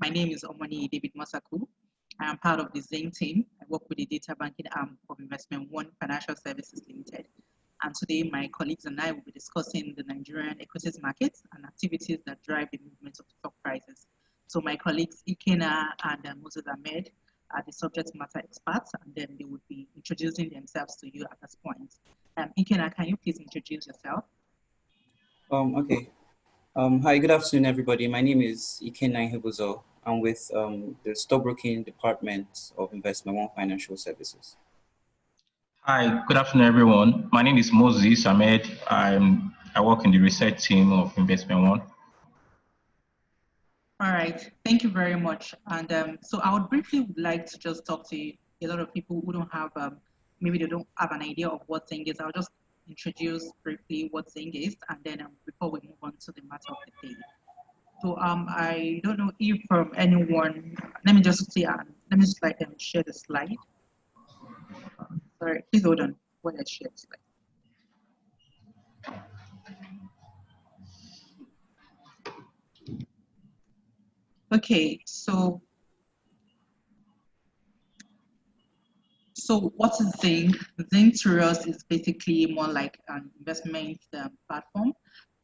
My name is Omani David Masaku. I am part of the Zing team. I work with the data banking arm of Investment One Financial Services Limited. And today, my colleagues and I will be discussing the Nigerian equities market and activities that drive the movement of stock prices. So my colleagues Ikena and Moses Ahmed are the subject matter experts, and then they would be introducing themselves to you at this point. Ikena, can you please introduce yourself? Okay. Hi, good afternoon, everybody. My name is Ikenna Hebuzo. I'm with the stockbroking department of Investment One Financial Services. Hi, good afternoon, everyone. My name is Moses Ahmed. I work in the research team of Investment One. All right, thank you very much. And so I would briefly like to just talk to a lot of people who don't have, maybe they don't have an idea of what Zing is. I'll just introduce briefly what Zing is, and then before we move on to the matter of the day. So I don't know if anyone, let me just see, let me just share the slide. Sorry, please hold on when I share the slide. Okay, so what is Zing? Zing to us is basically more like an investment platform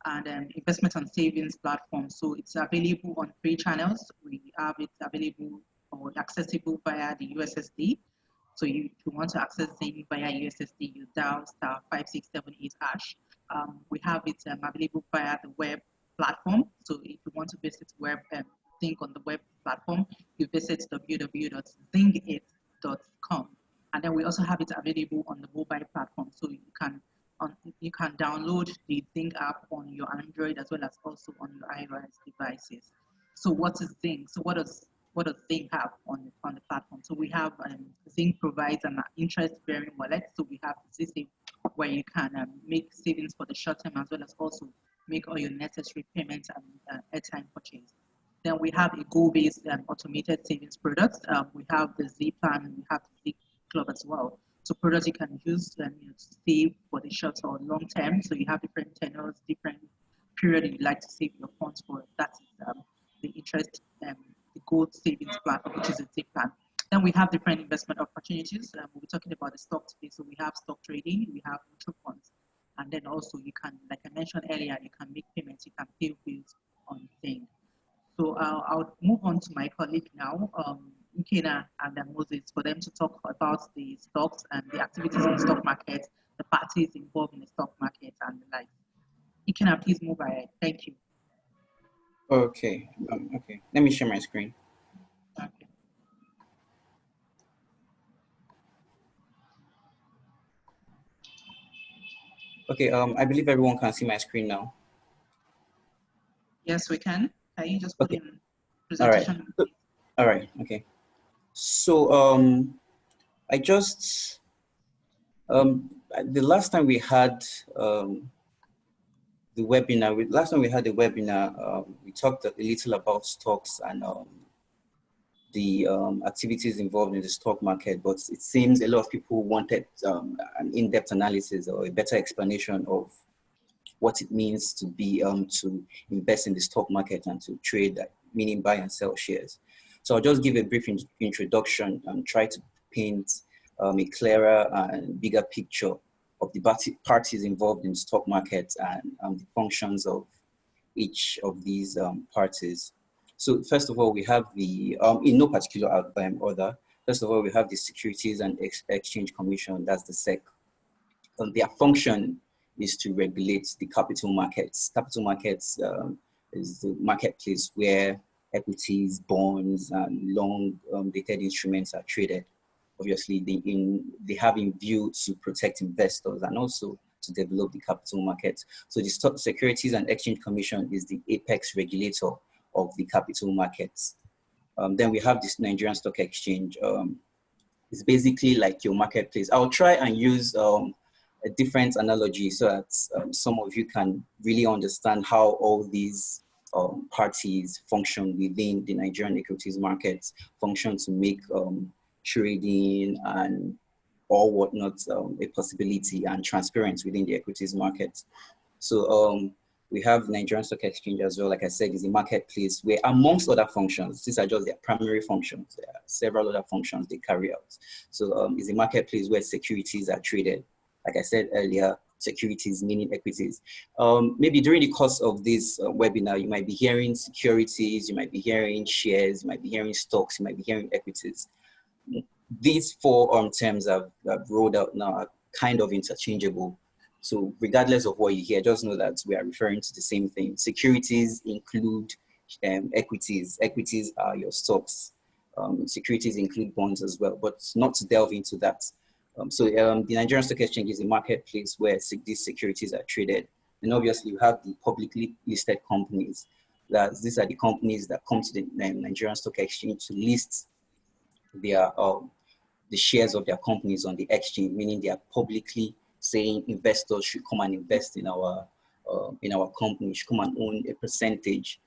and investment and savings platform. So it's available on 3 channels. We have it available or accessible via the USSD. So if you want to access Zing via USSD, you dial *5678#. We have it available via the web platform. So if you want to visit web Zing on the web platform, you visit www.zingit.com. And then we also have it available on the mobile platform. So you can download the Zing app on your Android as well as also on your iOS devices. So what is Zing? So what does Zing have on the platform? So we have Zing provides an interest-bearing wallet. So we have the system where you can make savings for the short term as well as also make all your necessary payments and airtime purchase. Then we have a goal-based automated savings product. We have the Z plan, we have the Z Club as well. So products you can use to save for the short or long term. So you have different tenors, different period you like to save your funds for. That's the interest, the gold savings plan, which is a Z plan. Then we have different investment opportunities. We'll be talking about the stock today. So we have stock trading, we have mutual funds, and then also you can, like I mentioned earlier, you can make payments, you can pay bills on Zing. So I'll move on to my colleague now, Ikena and Moses, for them to talk about the stocks and the activities in the stock market, the parties involved in the stock market, and the like. Ikena, please move ahead. Thank you. Okay. Okay. Let me share my screen. Okay. Okay. I believe everyone can see my screen now. Yes, we can. Can you just put in presentation? All right. Okay. So I just the last time we had the webinar, we talked a little about stocks and the activities involved in the stock market, but it seems a lot of people wanted an in-depth analysis or a better explanation of what it means to be to invest in the stock market and to trade, meaning buy and sell shares. So I'll just give a brief introduction and try to paint a clearer and bigger picture of the parties involved in the stock market and the functions of each of these parties. So first of all, we have the, in no particular order, first of all, we have the Securities and Exchange Commission, that's the SEC. Their function is to regulate the capital markets. Capital markets is the marketplace where equities, bonds, and long-dated instruments are traded. Obviously, they have in view to protect investors and also to develop the capital markets. So the Securities and Exchange Commission is the apex regulator of the capital markets. Then we have this Nigerian Stock Exchange. It's basically like your marketplace. I'll try and use a different analogy so that some of you can really understand how all these parties function within the Nigerian equities markets, function to make trading and or whatnot a possibility and transparency within the equities market. So We have Nigerian Stock Exchange as well. Like I said, is a marketplace where, amongst other functions, these are just their primary functions. There are several other functions they carry out. So it's a marketplace where securities are traded. Like I said earlier, securities meaning equities. Maybe during the course of this webinar, you might be hearing securities, you might be hearing shares, you might be hearing stocks, you might be hearing equities. These four terms I've rolled out now are kind of interchangeable. So regardless of what you hear, just know that we are referring to the same thing. Securities include equities. Equities are your stocks. Securities include bonds as well, but not to delve into that. The Nigerian Stock Exchange is a marketplace where these securities are traded. And obviously you have the publicly listed companies. These are the companies that come to the Nigerian Stock Exchange to list their the shares of their companies on the exchange, meaning they are publicly saying investors should come and invest in our company, should come and own a percentage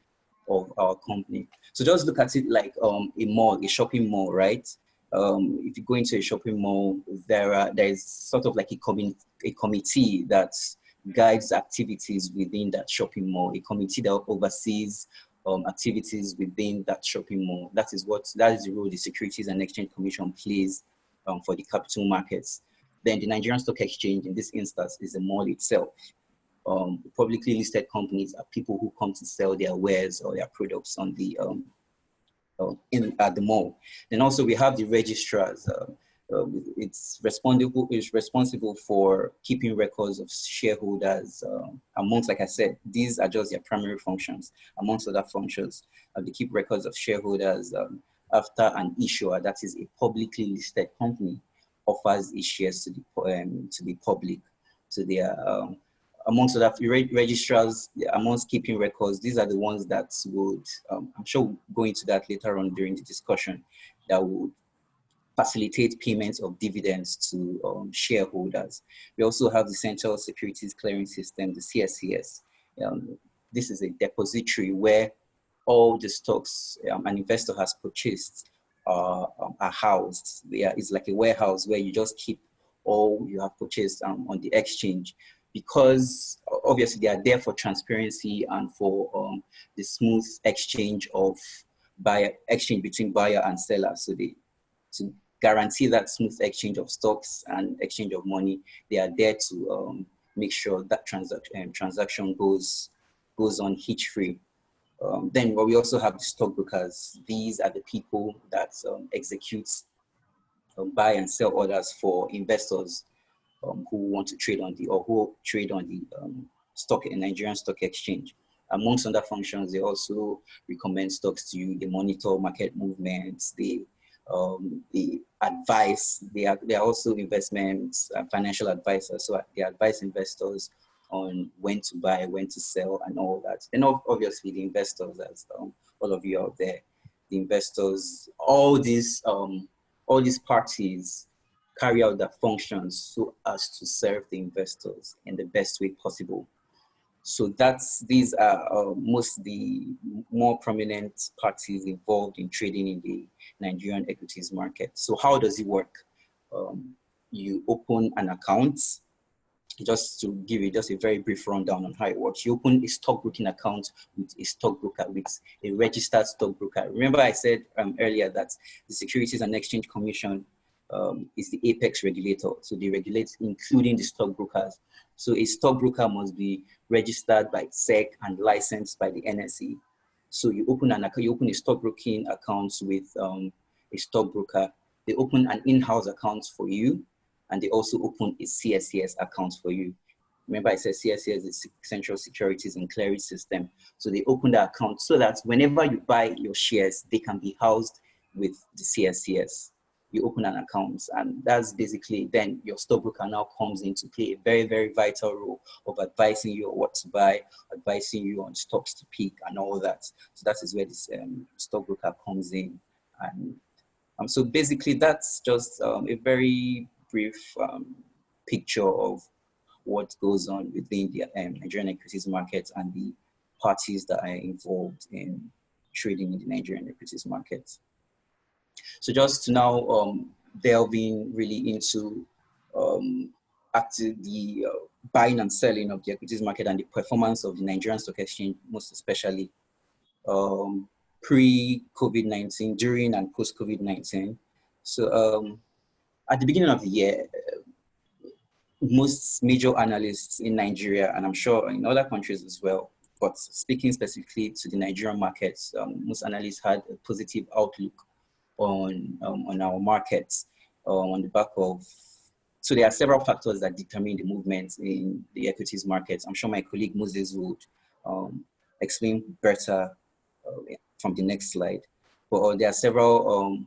of our company. So just look at it like a mall, a shopping mall, right? If you go into a shopping mall, there is sort of like a committee that guides activities within that shopping mall, a committee that oversees activities within that shopping mall. That is the role the Securities and Exchange Commission plays for the capital markets. Then the Nigerian Stock Exchange, in this instance, is the mall itself. Publicly listed companies are people who come to sell their wares or their products on the at the mall. Then also we have the registrars. It's responsible for keeping records of shareholders. Amongst, like I said, these are just their primary functions. Amongst other functions, they keep records of shareholders after an issuer, that is a publicly listed company, offers its shares to the public. So they are amongst other registrars, amongst keeping records. These are the ones that would, I'm sure we'll go into that later on during the discussion, that would facilitate payments of dividends to shareholders. We also have the Central Securities Clearing System, the CSCS. This is a depository where all the stocks an investor has purchased are housed. It's like a warehouse where you just keep all you have purchased on the exchange, because obviously they are there for transparency and for the smooth exchange between buyer and seller. So to guarantee that smooth exchange of stocks and exchange of money, they are there to make sure that transaction goes on hitch-free. Then we also have the stockbrokers. These are the people that execute buy and sell orders for investors who want to trade on the Nigerian Stock Exchange. Amongst other functions, they also recommend stocks to you. They monitor market movements. They advise. They are also investments financial advisors. So they advise investors on when to buy, when to sell, and all that. And obviously the investors, as all of you out there, the investors, all these parties carry out their functions so as to serve the investors in the best way possible. So these are the more prominent parties involved in trading in the Nigerian equities market. So how does it work? You open an account. Just to give you just a very brief rundown on how it works. You open a stockbroking account with a stockbroker, with a registered stockbroker. Remember I said earlier that the Securities and Exchange Commission is the apex regulator. So they regulate including the stockbrokers. So a stockbroker must be registered by SEC and licensed by the NSE. So you open a stockbroking account with a stockbroker. They open an in-house account for you, and they also open a CSCS account for you. Remember I said CSCS is Central Securities and Clearing System. So they open the account so that whenever you buy your shares, they can be housed with the CSCS. You open an account, and that's basically then your stockbroker now comes in to play a very, very vital role of advising you on what to buy, advising you on stocks to pick and all that. So that is where this stockbroker comes in. And so basically that's just a very brief picture of what goes on within the Nigerian equities market and the parties that are involved in trading in the Nigerian equities market. So just to now delving really into the buying and selling of the equities market and the performance of the Nigerian Stock Exchange, most especially pre-COVID-19, during and post-COVID-19. So at the beginning of the year, most major analysts in Nigeria, and I'm sure in other countries as well, but speaking specifically to the Nigerian markets, most analysts had a positive outlook on our markets on the back of, so there are several factors that determine the movement in the equities markets. I'm sure my colleague Moses would explain better from the next slide. But there are several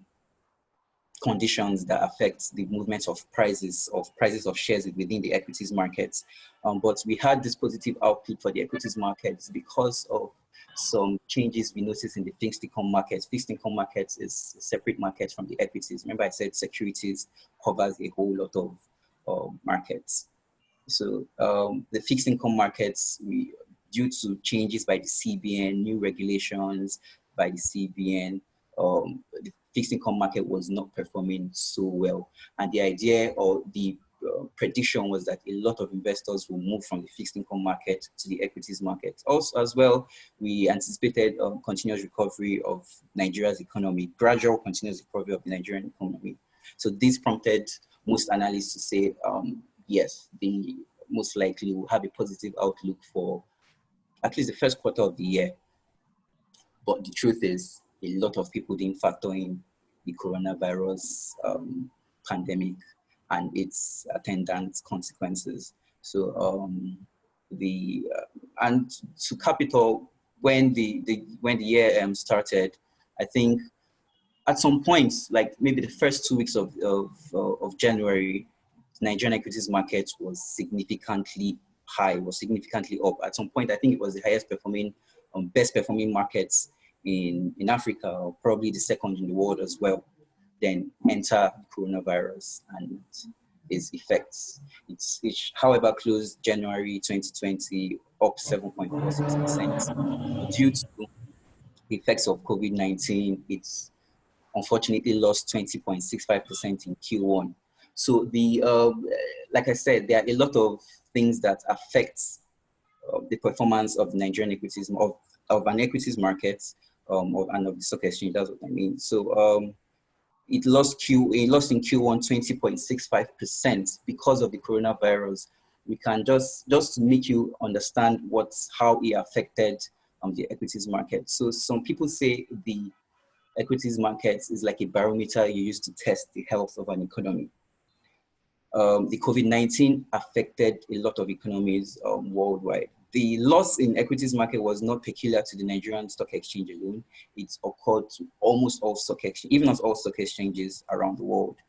conditions that affect the movement of prices of shares within the equities markets. But we had this positive outlook for the equities markets because of some changes we noticed in the fixed income markets. Fixed income markets is a separate market from the equities. Remember I said securities covers a whole lot of markets. So the fixed income markets, due to changes by the CBN, new regulations by the CBN, the fixed income market was not performing so well. And the idea or the prediction was that a lot of investors will move from the fixed income market to the equities market. Also, as well, we anticipated continuous recovery of Nigeria's economy, gradual continuous recovery of the Nigerian economy. So this prompted most analysts to say, yes, they most likely will have a positive outlook for at least the first quarter of the year. But the truth is, a lot of people didn't factor in the coronavirus pandemic and its attendant consequences. So and to capital, when the year started, I think at some points, like maybe the first 2 weeks of January, Nigerian equities market was significantly high, was significantly up. At some point, I think it was the highest performing, best performing markets in Africa, or probably the second in the world as well. Then enter coronavirus and its effects. It however, closed January 2020 up 7.46%. Due to the effects of COVID-19, it's unfortunately lost 20.65% in Q1. So like I said, there are a lot of things that affect the performance of the Nigerian equities, of an equities market, and of the stock exchange. That's what I mean. So it lost in Q1 20.65% because of the coronavirus. We can just to make you understand how it affected the equities market. So some people say the equities markets is like a barometer you use to test the health of an economy. The COVID-19 affected a lot of economies worldwide. The loss in equities market was not peculiar to the Nigerian Stock Exchange alone. It occurred to almost all stock exchanges, even as all stock exchanges around the world.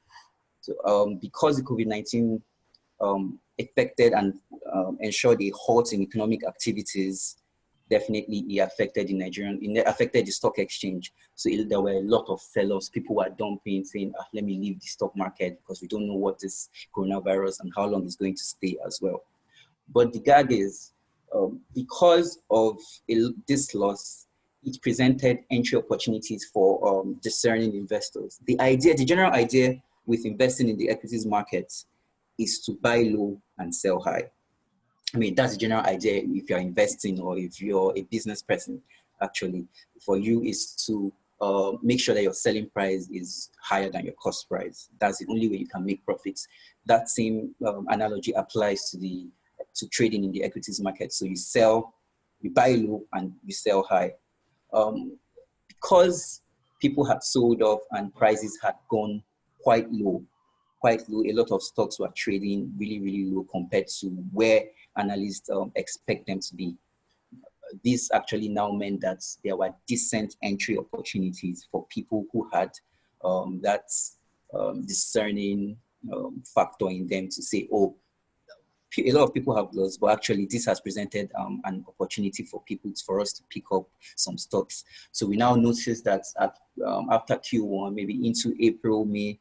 So because the COVID-19 affected and ensured a halt in economic activities, definitely it affected the stock exchange. So there were a lot of sellers. People were dumping, saying, let me leave the stock market because we don't know what this coronavirus and how long it's going to stay as well. But the gag is, because of this loss, it presented entry opportunities for discerning investors. The general idea with investing in the equities markets is to buy low and sell high. I mean, that's the general idea if you're investing or if you're a business person, actually. For you is to make sure that your selling price is higher than your cost price. That's the only way you can make profits. That same analogy applies to trading in the equities market. So you buy low and you sell high. Because people had sold off and prices had gone quite low, a lot of stocks were trading really, really low compared to where analysts expect them to be. This actually now meant that there were decent entry opportunities for people who had that discerning factor in them to say, oh, a lot of people have lost, but actually this has presented an opportunity for us to pick up some stocks. So we now notice that after Q1, maybe into April, May,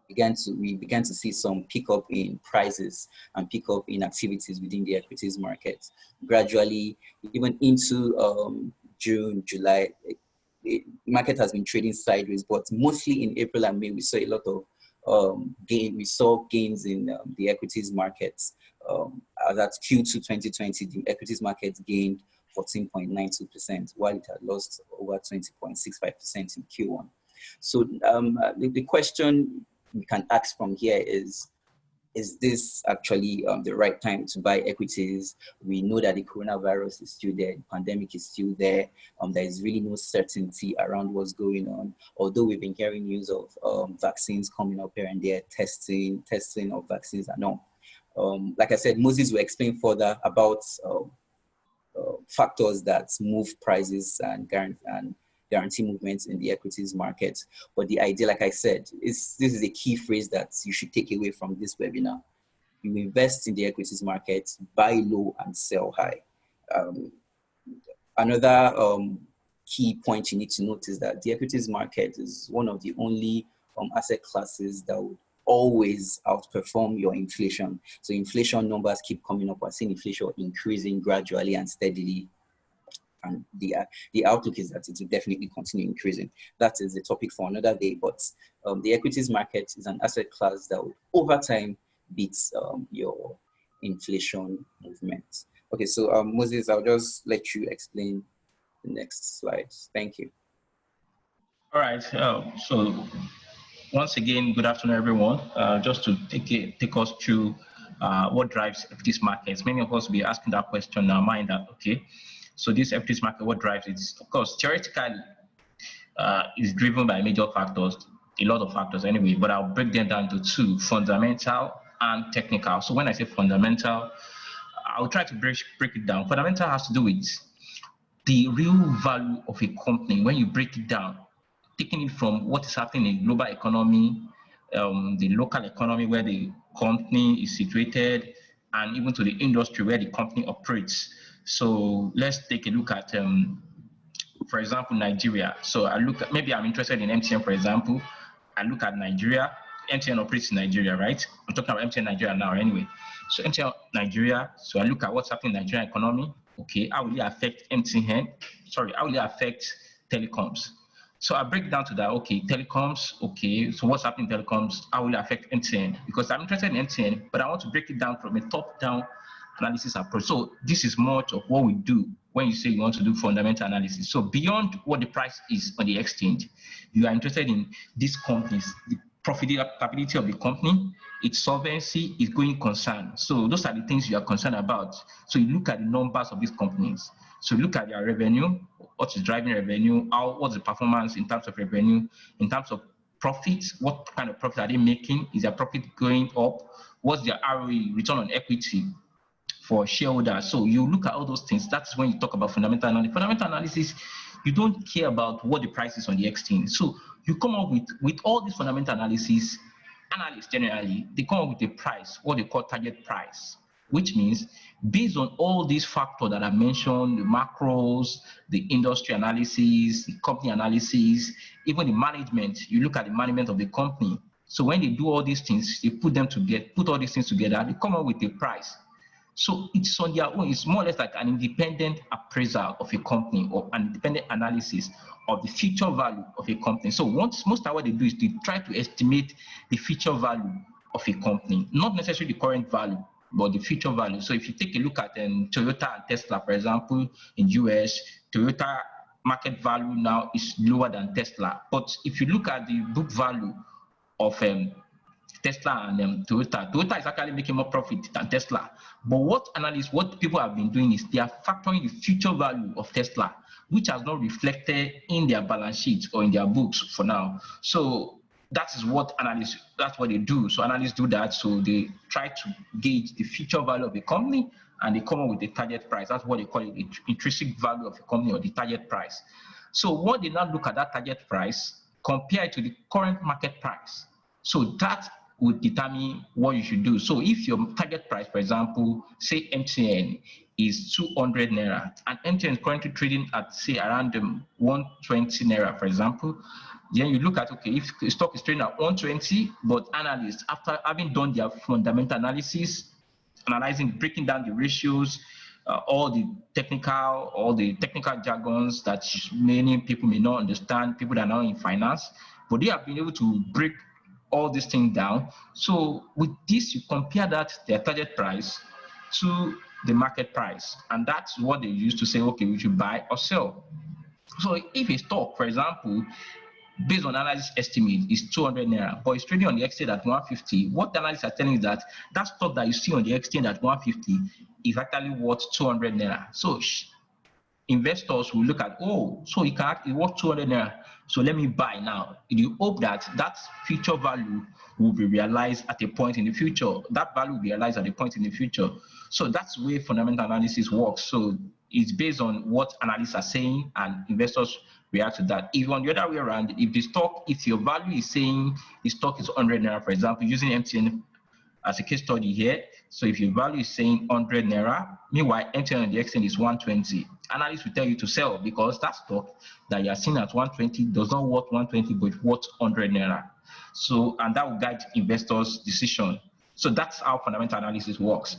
we began to see some pickup in prices and pickup in activities within the equities market. Gradually, even into June, July, the market has been trading sideways, but mostly in April and May, we saw a lot of we saw gains in the equities markets. That's Q2 2020, the equities market gained 14.92%, while it had lost over 20.65% in Q1. So the question we can ask from here is this actually the right time to buy equities? We know that the coronavirus is still there, the pandemic is still there. There is really no certainty around what's going on. Although we've been hearing news of vaccines coming up here and there, testing of vaccines and all. Like I said, Moses will explain further about factors that move prices and guarantee movements in the equities market. But the idea, like I said, this is a key phrase that you should take away from this webinar. You invest in the equities market, buy low and sell high. Another key point you need to note is that the equities market is one of the only asset classes that would always outperform your inflation. So inflation numbers keep coming up. We're seeing inflation increasing gradually and steadily. And the outlook is that it will definitely continue increasing. That is a topic for another day, but the equities market is an asset class that will over time beat your inflation movement. Okay, so Moses, I'll just let you explain the next slides. Thank you. All right, so once again, good afternoon, everyone. Just to take us through what drives equities markets. Many of us will be asking that question in our mind that, okay, so this equities market, what drives it? Of course, theoretically, is driven by major factors, a lot of factors anyway, but I'll break them down to two, fundamental and technical. So when I say fundamental, I'll try to break it down. Fundamental has to do with the real value of a company. When you break it down, taking it from what is happening in the global economy, the local economy where the company is situated, and even to the industry where the company operates. So let's take a look at, for example, Nigeria. So I look at, maybe I'm interested in MTN, for example. I look at Nigeria. MTN operates in Nigeria, right? I'm talking about MTN Nigeria now anyway. So MTN Nigeria, so I look at what's happening in the Nigerian economy. Okay, how will it affect MTN? Sorry, how will it affect telecoms? So I break down to that, okay, telecoms, okay, so what's happening in telecoms, how will it affect MTN? Because I'm interested in MTN, but I want to break it down from a top-down analysis approach. So this is much of what we do when you say you want to do fundamental analysis. So beyond what the price is on the exchange, you are interested in these companies, the profitability of the company, its solvency, its going concern. So those are the things you are concerned about. So you look at the numbers of these companies. So you look at their revenue, what is driving revenue, what's the performance in terms of revenue, in terms of profits, what kind of profit are they making? Is their profit going up? What's their ROE, return on equity for shareholders? So you look at all those things. That's when you talk about fundamental analysis. Fundamental analysis, you don't care about what the price is on the exchange. So you come up with all these fundamental analysis, analysts generally, they come up with a price, what they call target price, which means based on all these factors that I mentioned, the macros, the industry analysis, the company analysis, even the management, you look at the management of the company. So when they do all these things, they put all these things together, they come up with a price. So it's on their own. It's more or less like an independent appraisal of a company or an independent analysis of the future value of a company. So most of what they do is they try to estimate the future value of a company, not necessarily the current value, but the future value. So if you take a look at Toyota and Tesla, for example, in US, Toyota market value now is lower than Tesla. But if you look at the book value of Tesla and Toyota is actually making more profit than Tesla. But what people have been doing is they are factoring the future value of Tesla, which has not reflected in their balance sheet or in their books for now. So that's what they do. So analysts do that. So they try to gauge the future value of a company and they come up with the target price. That's what they call it, the intrinsic value of a company or the target price. So what they now look at that target price compared to the current market price. So that would determine what you should do. So if your target price, for example, say MTN is 200 Naira and MTN is currently trading at say around 120 Naira, for example, then you look at, okay, if the stock is trading at 120, but analysts, after having done their fundamental analysis, breaking down the ratios, all the technical jargons that many people may not understand, people that are not in finance, but they have been able to break all these things down. So with this, you compare that their target price to the market price, and that's what they use to say, okay, we should buy or sell. So if a stock, for example, based on analysis estimate is 200 naira, but it's trading on the exchange at 150, what the analysts are telling is that that stock that you see on the exchange at 150 is actually worth 200 naira. So investors will look at, oh, so it worth 200 naira, so let me buy now. You hope that that future value will be realized at a point in the future. That value will be realized at a point in the future. So that's the way fundamental analysis works. So it's based on what analysts are saying, and investors react to that. If on the other way around, if your value is saying the stock is 100 naira, for example, using MTN as a case study here. So if your value is saying 100 naira, meanwhile MTN on the exchange is 120, analysts will tell you to sell, because that stock that you are seeing at 120 does not worth 120 but worth 100 naira. So, and that will guide investors' decision. So that's how fundamental analysis works.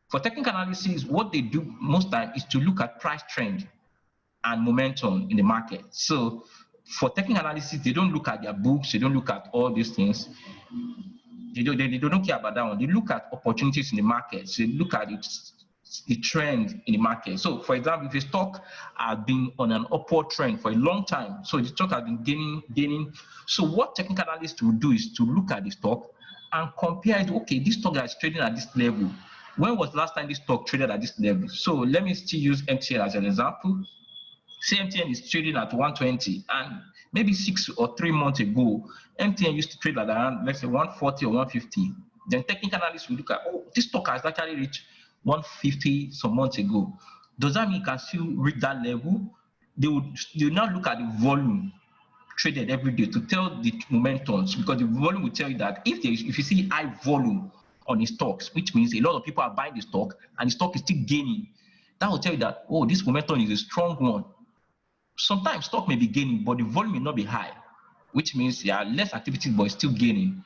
For technical analysis, what they do most time is to look at price trend and momentum in the market. So for technical analysis, they don't look at their books, they don't look at all these things. They don't care about that one. They look at opportunities in the market. So they look at the trend in the market. So for example, if a stock has been on an upward trend for a long time, so the stock has been gaining. So what technical analysts will do is to look at the stock and compare it. Okay, this stock is trading at this level. When was the last time this stock traded at this level? So let me still use MTN as an example. Say MTN is trading at 120, and maybe 6 or 3 months ago, MTN used to trade at around, let's say, 140 or 150. Then technical analysts will look at, oh, this stock has actually reached 150 some months ago. Does that mean it can still reach that level? They will now look at the volume traded every day to tell the momentums, because the volume will tell you that if you see high volume on the stocks, which means a lot of people are buying the stock and the stock is still gaining, that will tell you that, oh, this momentum is a strong one. Sometimes stock may be gaining, but the volume may not be high, which means there are less activity, but it's still gaining.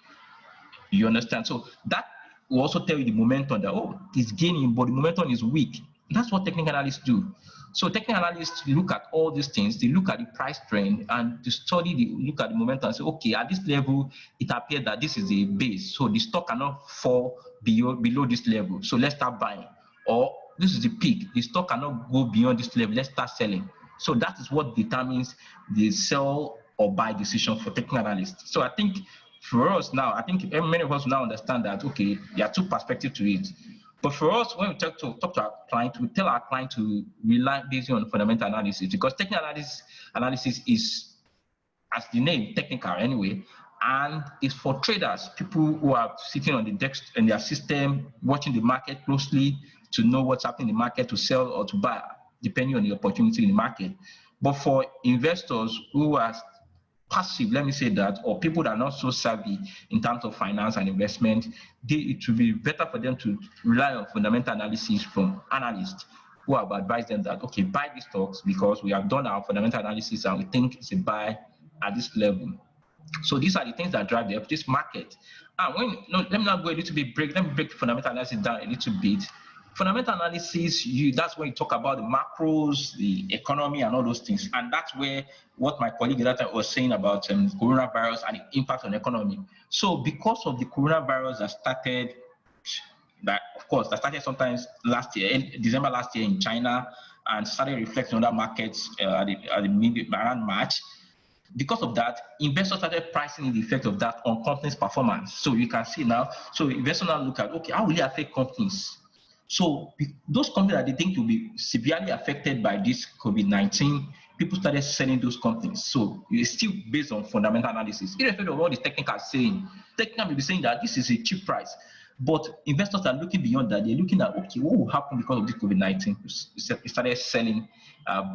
You understand? So that will also tell you the momentum that, oh, it's gaining, but the momentum is weak. That's what technical analysts do. So technical analysts look at all these things. They look at the price trend and to look at the momentum and say, okay, at this level, it appears that this is a base. So the stock cannot fall below this level. So let's start buying. Or this is the peak. The stock cannot go beyond this level. Let's start selling. So that is what determines the sell or buy decision for technical analysts. So I think for us now, I think many of us now understand that, okay, there are two perspectives to it. But for us, when we talk to our client, we tell our client to rely based on fundamental analysis, because technical analysis is, as the name, technical anyway, and it's for traders, people who are sitting on the desk in their system, watching the market closely to know what's happening in the market, to sell or to buy, depending on the opportunity in the market. But for investors who are passive, let me say that, or people that are not so savvy in terms of finance and investment, it will be better for them to rely on fundamental analysis from analysts who have advised them that, okay, buy these stocks because we have done our fundamental analysis and we think it's a buy at this level. So these are the things that drive the equities market. And let me now go a little bit let me break fundamental analysis down a little bit. Fundamental analysis, that's when you talk about the macros, the economy, and all those things. And that's where what my colleague that was saying about coronavirus and the impact on the economy. So because of the coronavirus that started sometimes last year, in December last year in China, and started reflecting on other markets around March. Because of that, investors started pricing in the effect of that on companies' performance. So you can see now, so investors now look at, okay, how will it affect companies? So those companies that they think will be severely affected by this COVID-19, people started selling those companies. So it's still based on fundamental analysis. Irrespective of what the technical are saying, technical may be saying that this is a cheap price. But investors are looking beyond that. They're looking at, okay, what will happen because of this COVID-19? We started selling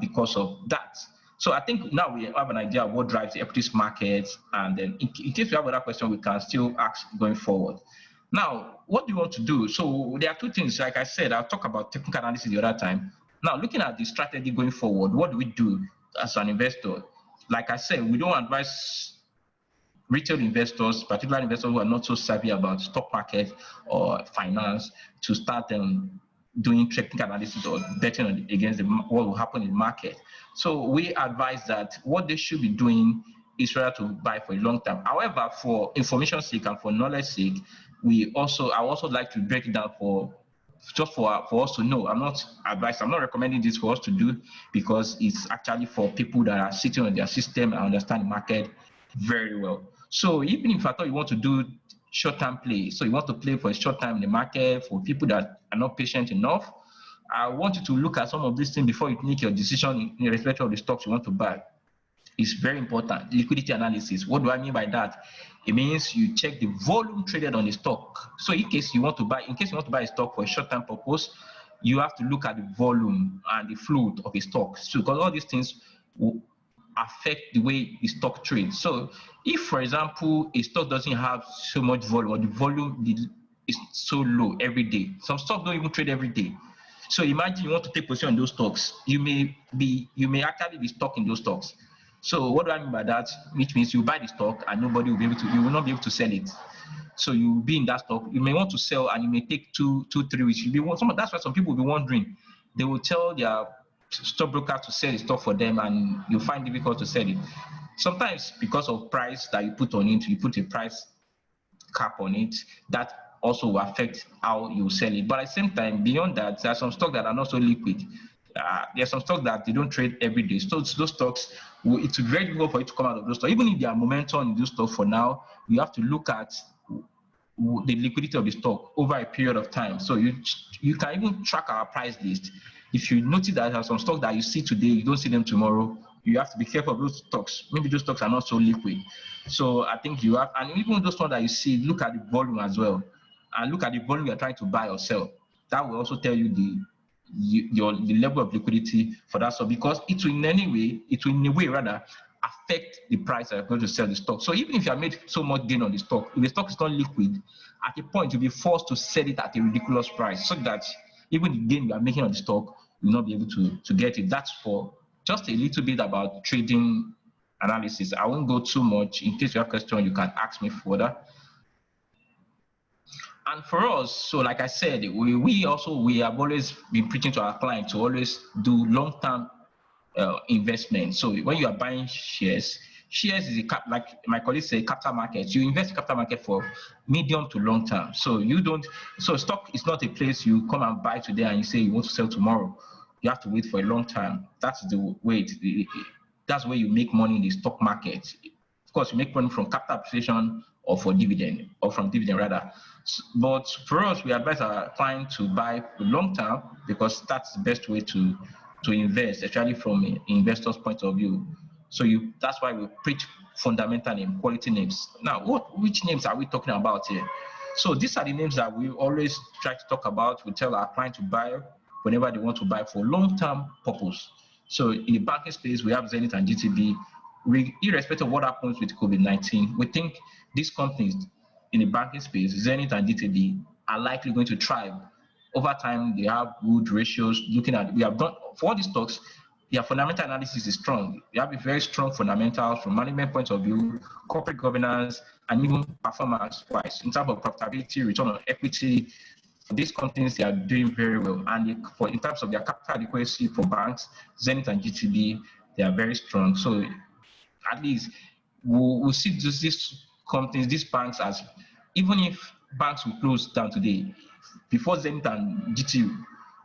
because of that. So I think now we have an idea of what drives the equities market. And then in case you have another question, we can still ask going forward. Now, what do you want to do? So there are two things. Like I said, I'll talk about technical analysis the other time. Now, looking at the strategy going forward, what do we do as an investor? Like I said, we don't advise retail investors, particularly investors who are not so savvy about stock market or finance, to start doing technical analysis or betting against what will happen in the market. So we advise that what they should be doing is rather to buy for a long time. However, for information sake and for knowledge sake, I also like to break it down for just for us to know. I'm not recommending this for us to do, because it's actually for people that are sitting on their system and understand the market very well. So even if I thought you want to do short-term play, so you want to play for a short time in the market, for people that are not patient enough, I want you to look at some of these things before you make your decision in respect of the stocks you want to buy. It's very important. Liquidity analysis. What do I mean by that? It means you check the volume traded on the stock. So in case you want to buy a stock for a short-term purpose, you have to look at the volume and the float of a stock. So because all these things will affect the way the stock trades. So if, for example, a stock doesn't have so much volume, or the volume is so low every day, some stocks don't even trade every day. So imagine you want to take position on those stocks. You may actually be stuck in those stocks. So what do I mean by that? Which means you buy the stock and you will not be able to sell it. So you will be in that stock. You may want to sell, and you may take 2-3 weeks. That's why some people will be wondering. They will tell their stockbroker to sell the stock for them, and you find it difficult to sell it. Sometimes because of price that you put on it, you put a price cap on it, that also will affect how you sell it. But at the same time, beyond that, there are some stocks that are not so liquid. There are some stocks that they don't trade every day. So those stocks, it's very difficult for you to come out of those stocks. Even if there are momentum in those stocks for now, you have to look at the liquidity of the stock over a period of time. So you can even track our price list. If you notice that there are some stocks that you see today, you don't see them tomorrow, you have to be careful of those stocks. Maybe those stocks are not so liquid. So I think you have, and even those ones that you see, look at the volume as well, and look at the volume you're trying to buy or sell. That will also tell you the level of liquidity for that stock, because it will in a way affect the price that you're going to sell the stock. So even if you have made so much gain on the stock, if the stock is not liquid, at a point you'll be forced to sell it at a ridiculous price, so that even the gain you are making on the stock, you'll not be able to get it. That's for just a little bit about trading analysis. I won't go too much. In case you have questions, you can ask me further. And for us, so like I said, we have always been preaching to our clients to always do long-term investment. So when you are buying shares is like my colleagues say, capital market. You invest in capital market for medium to long term. So stock is not a place you come and buy today and you say you want to sell tomorrow. You have to wait for a long time. That's the way. That's where you make money in the stock market. Of course, you make money from capital appreciation or from dividend rather. But for us, we advise our clients to buy for long term, because that's the best way to invest, especially from an investor's point of view. So that's why we preach fundamental and quality names. Now, which names are we talking about here? So these are the names that we always try to talk about. We tell our client to buy whenever they want to buy for long-term purpose. So in the banking space, we have Zenith and GTB. Irrespective of what happens with COVID-19, we think these companies in the banking space, Zenith and GTB, are likely going to thrive. Over time, they have good ratios. We have done for all these stocks, their fundamental analysis is strong. They have a very strong fundamentals from management point of view, corporate governance, and even performance-wise. In terms of profitability, return on equity, for these companies, they are doing very well. And in terms of their capital adequacy for banks, Zenith and GTB, they are very strong. So at least we'll see these companies, these banks, as even if banks will close down today, before Zenith and GTB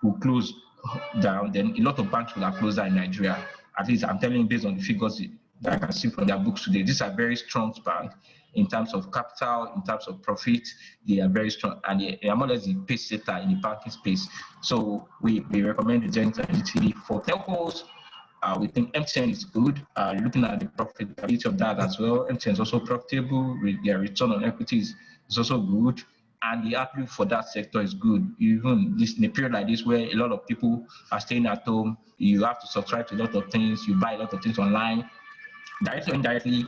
will close down, then a lot of banks will have closed down in Nigeria. At least I'm telling you based on the figures that I can see from their books today. These are very strong banks in terms of capital, in terms of profit. They are very strong, and they are more or less the pace setter in the banking space. So we recommend the Zenith and GTB. For telcos, we think MTN is good. Looking at the profitability of that as well, MTN is also profitable. Their return on equity is also good, and the outlook for that sector is good. Even in a period like this, where a lot of people are staying at home, you have to subscribe to a lot of things. You buy a lot of things online. Directly or indirectly,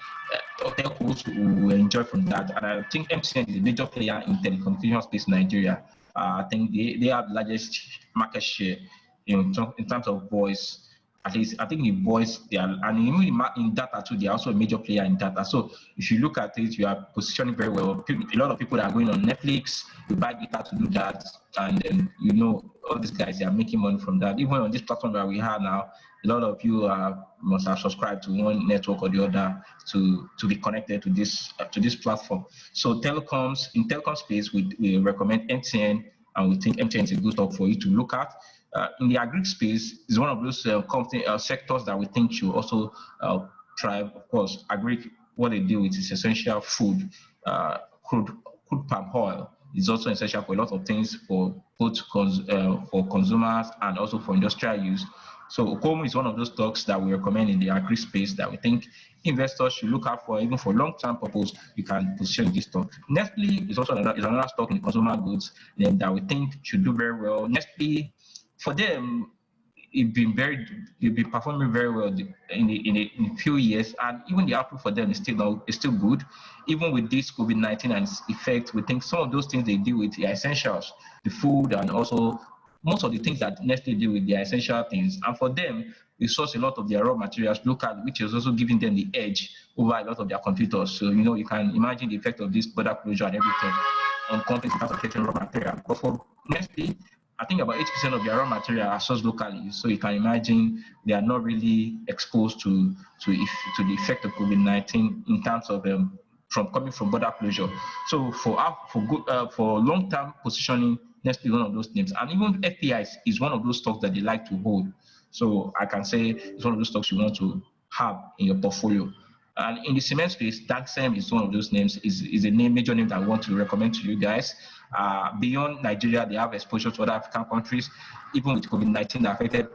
telcos will enjoy from that. And I think MTN is a major player in telecommunication space in Nigeria. I think they have the largest market share in terms of voice. At least I think in voice they are, and even in data too, they are also a major player in data. So if you look at it, you are positioning very well. A lot of people that are going on Netflix, you buy data to do that, and then all these guys, they are making money from that. Even on this platform that we have now, a lot of you must have subscribed to one network or the other to be connected to this platform. So in telecom space, we recommend MTN and we think MTN is a good stock for you to look at. In the agri space, is one of those sectors that we think should also thrive. Of course, agri, what they deal with is essential food, crude palm oil is also essential for a lot of things for both for consumers and also for industrial use. So Okomu is one of those stocks that we recommend in the agri space that we think investors should look out for, even for long-term purpose. You can position in this stock. Nestle is also another stock in consumer goods that we think should do very well. Nestle, for them, it's been performing very well in a few years, and even the outlook for them is still good. Even with this COVID-19 and its effect, we think some of those things they deal with are essentials, the food, and also most of the things that Nestle deal with, they are essential things. And for them, they source a lot of their raw materials locally, which is also giving them the edge over a lot of their competitors. So you can imagine the effect of this border closure and everything on companies in terms of getting raw material. But for Nestle, I think about 80% of their raw material are sourced locally. So you can imagine they are not really exposed to the effect of COVID-19 in terms of from coming from border closure. So for long-term positioning, Nestle is one of those names. And even FPIs is one of those stocks that they like to hold. So I can say it's one of those stocks you want to have in your portfolio. And in the cement space, Daxem is one of those names, is a major name that I want to recommend to you guys. Beyond Nigeria, they have exposure to other African countries. Even with COVID-19 that affected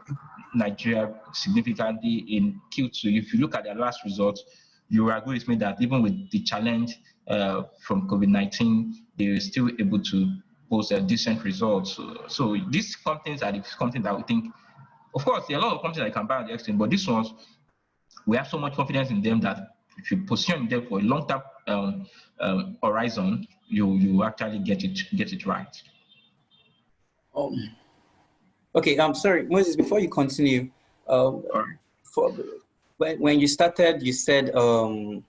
Nigeria significantly in Q2, if you look at their last results, you will agree with me that even with the challenge from COVID-19, they were still able to post decent results. So these companies are the companies that we think, of course, there are a lot of companies that you can buy on the exchange, but these ones, we have so much confidence in them that if you position them for a long-term horizon, you actually get it right. Okay, I'm sorry, Moses. Before you continue, for when you started, you said you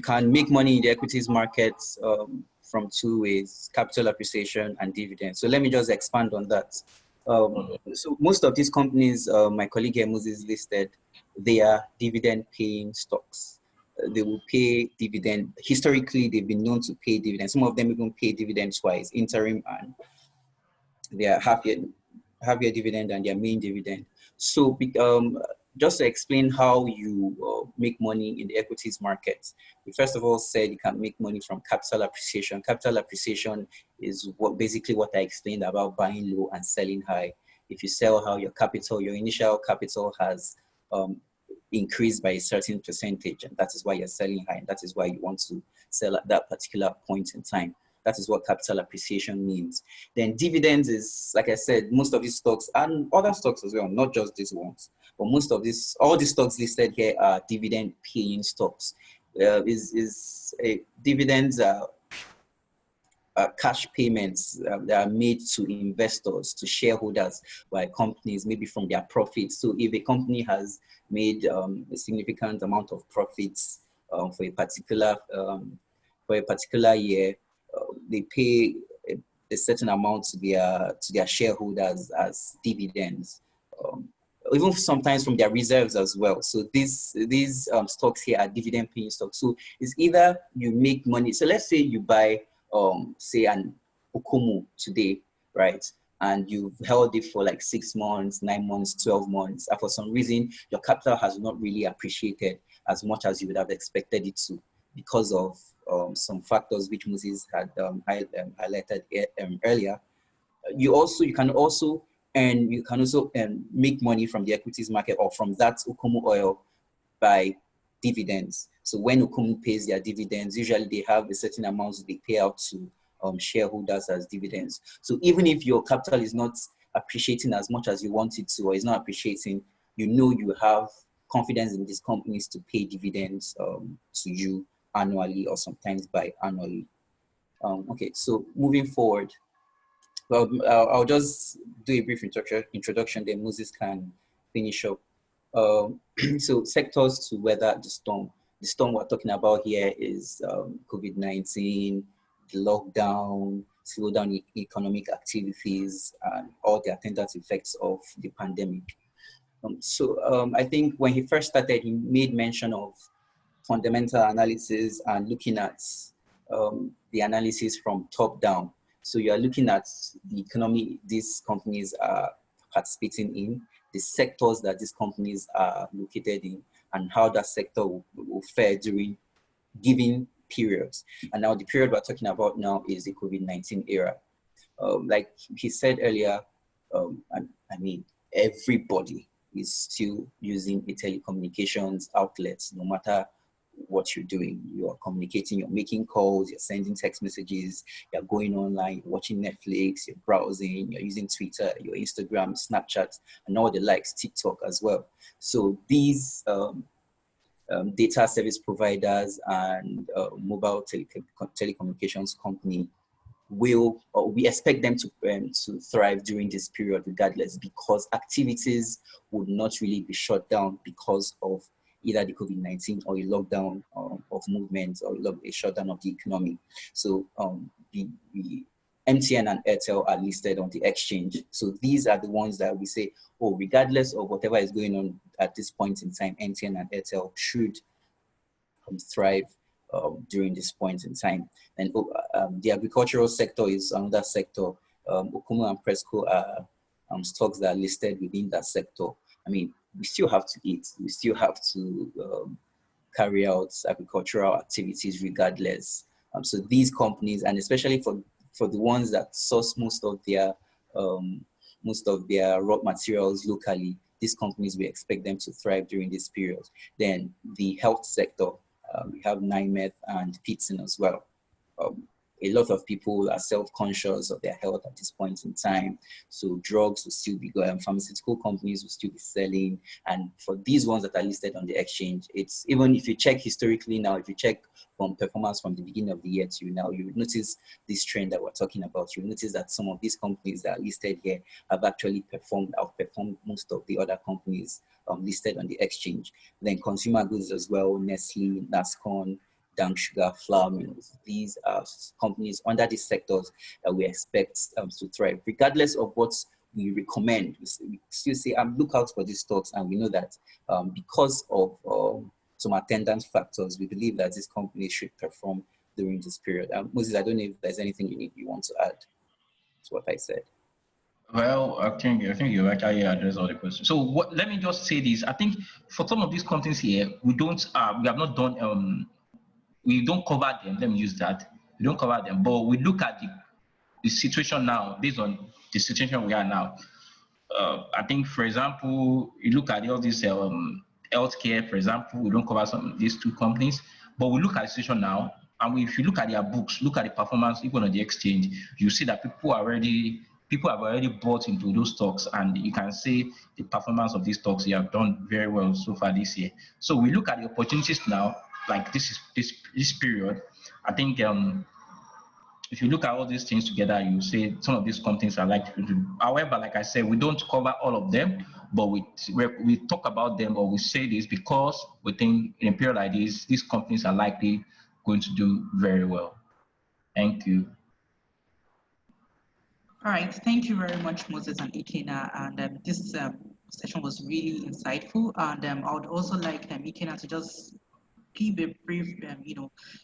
can make money in the equities markets from two ways: capital appreciation and dividends. So let me just expand on that. So most of these companies, my colleague here, Moses, listed, they are dividend-paying stocks. They will pay dividend. Historically, they've been known to pay dividends. Some of them even pay dividends twice, interim and their half-year dividend and their main dividend. So just to explain how you make money in the equities market, we first of all said you can make money from capital appreciation. Capital appreciation is basically what I explained about buying low and selling high. If you sell how your initial capital has increased by a certain percentage, and that is why you're selling high, and that is why you want to sell at that particular point in time. That is what capital appreciation means. Then dividends is, like I said, most of these stocks and other stocks as well, not just these ones, but all the stocks listed here are dividend-paying stocks. Dividends are cash payments that are made to investors, to shareholders by companies, maybe from their profits. So if a company has made a significant amount of profits for a particular year, they pay a certain amount to their shareholders as dividends, even sometimes from their reserves as well. So these stocks here are dividend-paying stocks. So it's either you make money. So let's say you buy, say, an Okomu today, right? And you've held it for like 6 months, 9 months, 12 months. And for some reason, your capital has not really appreciated as much as you would have expected it to, because of some factors which Moses had highlighted earlier. You can also make money from the equities market or from that Okomu oil by dividends. So when Okomu pays their dividends, usually they have a certain amount they pay out to shareholders as dividends. So even if your capital is not appreciating as much as you want it to, or is not appreciating, you have confidence in these companies to pay dividends to you annually or sometimes biannually. Okay, so moving forward, well, I'll just do a brief introduction, then Moses can finish up. So sectors to weather the storm. The storm we're talking about here is COVID-19, the lockdown, slowdown in economic activities, and all the attendant effects of the pandemic. I think when he first started, he made mention of fundamental analysis and looking at the analysis from top down. So you are looking at the economy these companies are participating in, the sectors that these companies are located in, and how that sector will fare during given periods. And now the period we're talking about now is the COVID-19 era. Like he said earlier, I mean, everybody is still using a telecommunications outlet, no matter what you're doing. You're communicating, you're making calls, you're sending text messages, you're going online, you're watching Netflix, you're browsing, you're using Twitter, your Instagram, Snapchat, and all the likes, TikTok as well. So these data service providers and mobile telecommunications company we expect them to thrive during this period regardless, because activities would not really be shut down because of either the COVID-19 or a lockdown of movements or a shutdown of the economy. So the MTN and Airtel are listed on the exchange. So these are the ones that we say, oh, regardless of whatever is going on at this point in time, MTN and Airtel should thrive during this point in time. And the agricultural sector is another sector. Okumu and Presco are stocks that are listed within that sector. I mean, we still have to eat. We still have to carry out agricultural activities regardless. So these companies, and especially for the ones that source most of their raw materials locally, these companies, we expect them to thrive during this period. Then the health sector, we have NIMED and Pitson as well. A lot of people are self-conscious of their health at this point in time. So drugs will still be going, pharmaceutical companies will still be selling. And for these ones that are listed on the exchange, it's even if you check historically now, if you check from performance from the beginning of the year to now, you will notice this trend that we're talking about. You'll notice that some of these companies that are listed here have actually outperformed most of the other companies listed on the exchange. Then consumer goods as well, Nestle, Nascon, Dank Sugar, Flour Mills. These are companies under these sectors that we expect to thrive, regardless of what we recommend. We still say, look out for these stocks, and we know that because of some attendant factors, we believe that these companies should perform during this period. Moses, I don't know if there's anything you want to add to what I said. Well, I think you actually addressed all the questions. So let me just say this. I think for some of these companies here, we have not done we don't cover them. Let me use that. We don't cover them, but we look at the situation now based on the situation we are now. I think, for example, you look at all these healthcare, for example, we don't cover some of these two companies, but we look at the situation now, and if you look at their books, look at the performance even on the exchange, you see that people have already bought into those stocks, and you can see the performance of these stocks. They have done very well so far this year. So we look at the opportunities now, like this period. I think if you look at all these things together, you say some of these companies are likely to do. However, like I said, we don't cover all of them, but we talk about them, or we say this because we think in a period like this, these companies are likely going to do very well. Thank you. All right, thank you very much, Moses and Ikena. And this session was really insightful. And I would also like Ikena to just give a brief,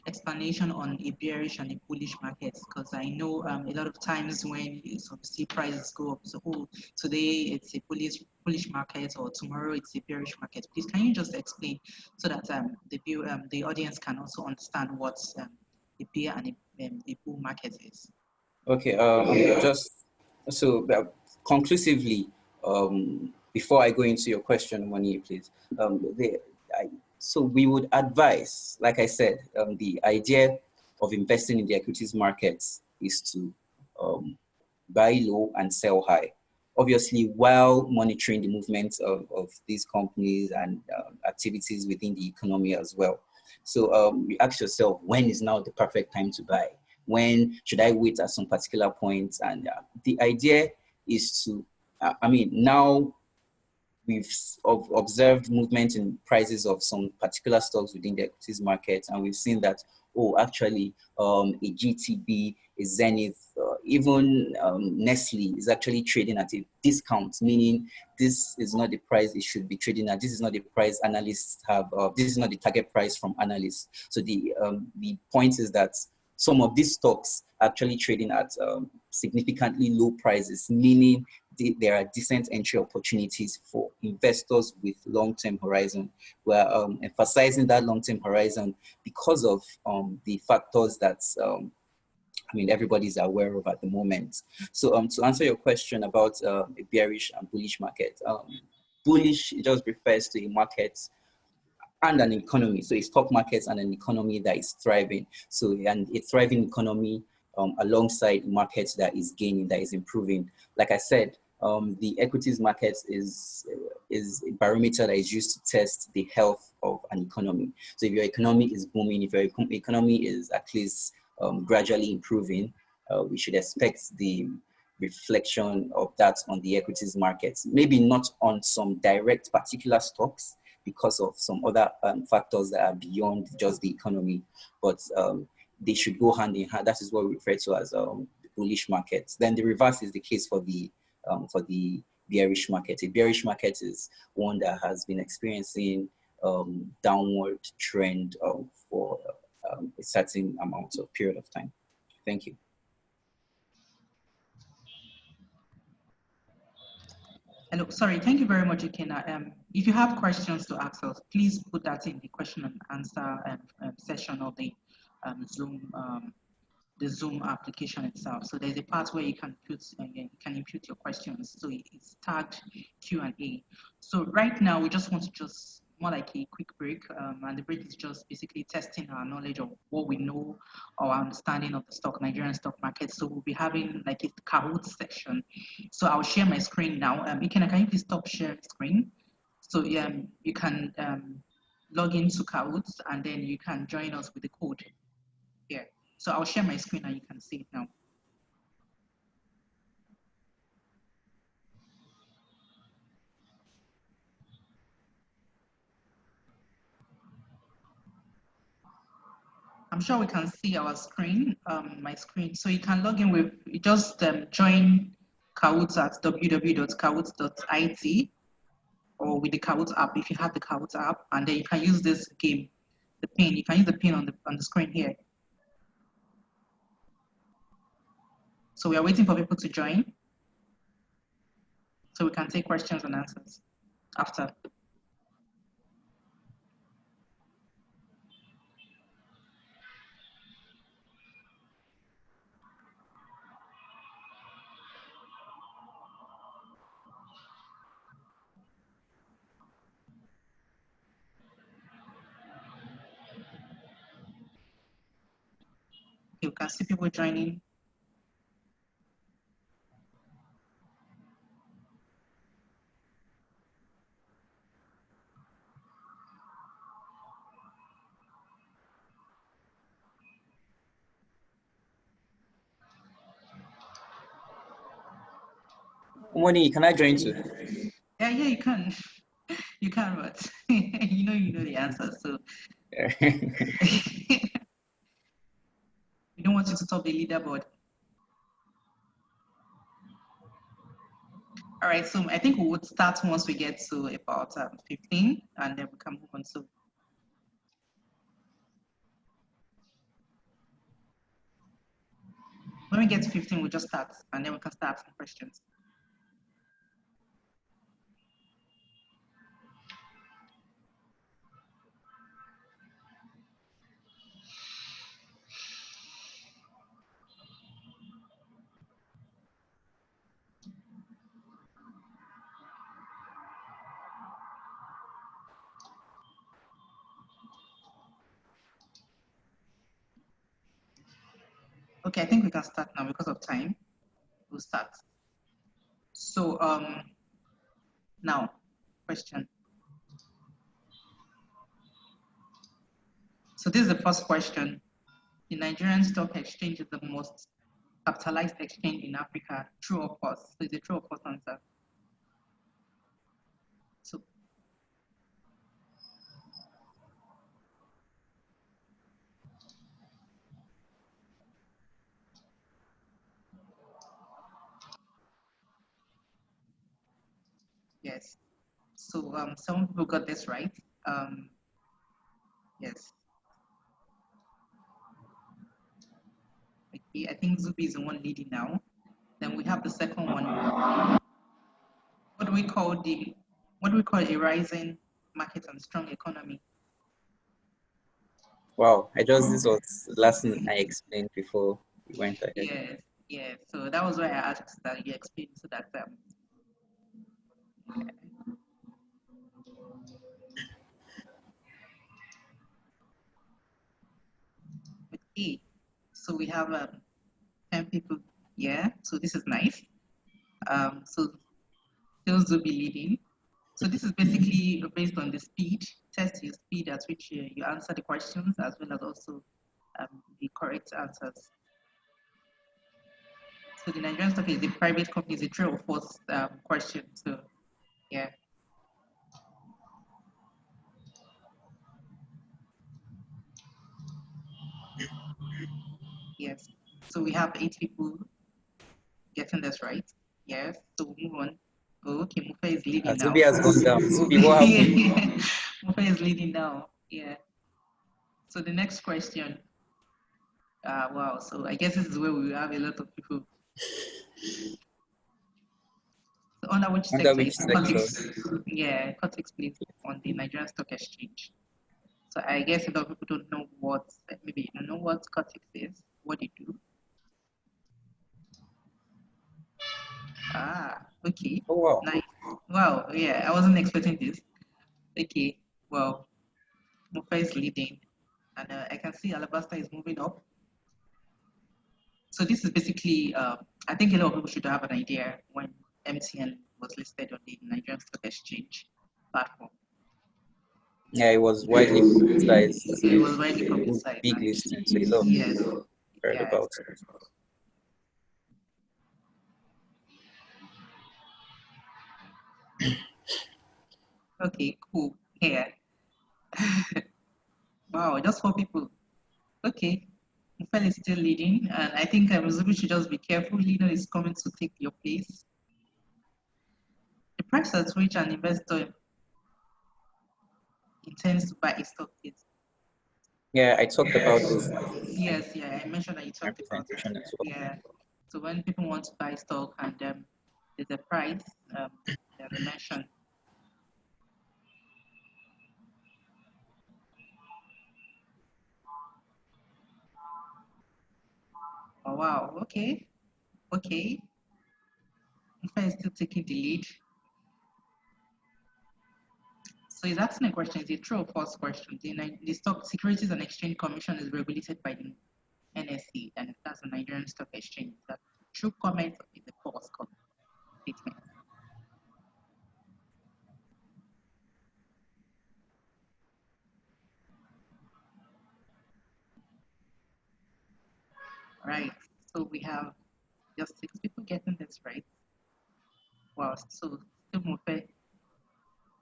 explanation on a bearish and a bullish market, because I know a lot of times when some see prices go up, so today it's a bullish market, or tomorrow it's a bearish market. Please, can you just explain so that the audience can also understand what a bear and a bull market is? Okay, just so conclusively, before I go into your question, Moni, please. So we would advise, like I said, the idea of investing in the equities markets is to buy low and sell high. Obviously, while monitoring the movements of these companies and activities within the economy as well. So you ask yourself, when is now the perfect time to buy? When should I wait at some particular point? And the idea is to, now we've observed movement in prices of some particular stocks within the equities market, and we've seen that, actually, a GTB, a Zenith, even Nestle is actually trading at a discount, meaning this is not the price it should be trading at. This is not the price analysts have. This is not the target price from analysts. So the point is that some of these stocks are actually trading at significantly low prices, meaning there are decent entry opportunities for investors with long-term horizon. We're emphasizing that long-term horizon because of the factors that everybody's aware of at the moment. So to answer your question about a bearish and bullish market, bullish, it just refers to a market and an economy. So a stock market and an economy that is thriving. So, and a thriving economy alongside markets that is gaining, that is improving. Like I said, the equities market is a barometer that is used to test the health of an economy. So if your economy is booming, if your economy is at least gradually improving, we should expect the reflection of that on the equities markets. Maybe not on some direct particular stocks because of some other factors that are beyond just the economy, but they should go hand in hand. That is what we refer to as bullish markets. Then the reverse is the case for the bearish market. A bearish market is one that has been experiencing downward trend for a certain amount of period of time. Thank you. Hello, sorry, thank you very much, Ikena. If you have questions to ask us, please put that in the question and answer session of the Zoom application itself. So there's a part where you can input your questions. So it's tagged Q&A. So right now we just want to more like a quick break, and the break is just basically testing our knowledge of what we know or our understanding of the Nigerian stock market. So we'll be having like a Kahoot section. So I'll share my screen now. Ikena, can you please stop sharing screen? So you can log into Kahoot and then you can join us with the code here. So I'll share my screen and you can see it now. I'm sure we can see our screen, my screen. So you can log in with, you just join Kahoot at www.kahoot.it or with the Kahoot app if you have the Kahoot app, and then you can use this game, the pin. You can use the pin on the screen here. So we are waiting for people to join so we can take questions and answers after. You can see people joining. Moni, can I join too? Yeah, you can. You can, but you know the answer. So we don't want you to top the leaderboard. All right, so I think we would start once we get to about 15, and then we can move on. So when we get to 15, we'll just start, and then we can start some questions. Okay, I think we can start now because of time. We'll start. So now, question. So this is the first question. The Nigerian Stock Exchange is the most capitalized exchange in Africa. True or false? So it's a true or false answer. So yes. So some people got this right. Yes. Okay, I think Zubi is the one leading now. Then we have the second one. What do we call a rising market and strong economy? Wow, this was the last thing I explained before we went ahead. Yes, yes. So that was why I asked that you explain so that okay. So we have 10 people. Yeah. So this is nice. So those will be leading. So this is basically based on the speed. Test your speed at which you answer the questions, as well as also the correct answers. So the Nigerian stock is a private company, is a true or false question. So yeah. Yes. So we have 8 people getting this right. Yes. So we'll move on. Oh, okay, Mufa is leading now. Zubi has gone down. Zubi, what happened? Mufa is leading now. Yeah. So the next question. Wow. So I guess this is where we have a lot of people. So under which Under sector which is sector? Cortex? Yeah, Cortex placed on the Nigerian Stock Exchange. So I guess a lot of people don't know what, maybe you don't know what Cortex is, what they do. Okay. Oh, wow. Nice. Wow, yeah, I wasn't expecting this. Okay, well, Mufa is leading, and I can see Alabaster is moving up. So this is basically, I think a lot of people should have an idea when MTN was listed on the Nigerian Stock Exchange platform. Yeah, it was widely publicized. It was widely publicized. Big listing, so a lot of Yes, people heard yes. about it. Okay, cool. Yeah. Wow, just 4 people. Okay. Mufel is still leading, and I think Zubi should just be careful. Leader is coming to take your place. The price at which an investor intends to buy a stock is. Yeah, I talked about this Yes, yeah, I mentioned that you in my talked about it. presentation as well. Yeah. So when people want to buy stock and there's a price that they mention. Oh, wow. Okay. Okay. Mufel is still taking the lead. So he's asking a question. It's a true or false question. The Stock Securities and Exchange Commission is regulated by the NSE, and that's the Nigerian Stock Exchange. That true comment is a false statement. Right. So we have just 6 people getting this right. Wow. So still Mufe.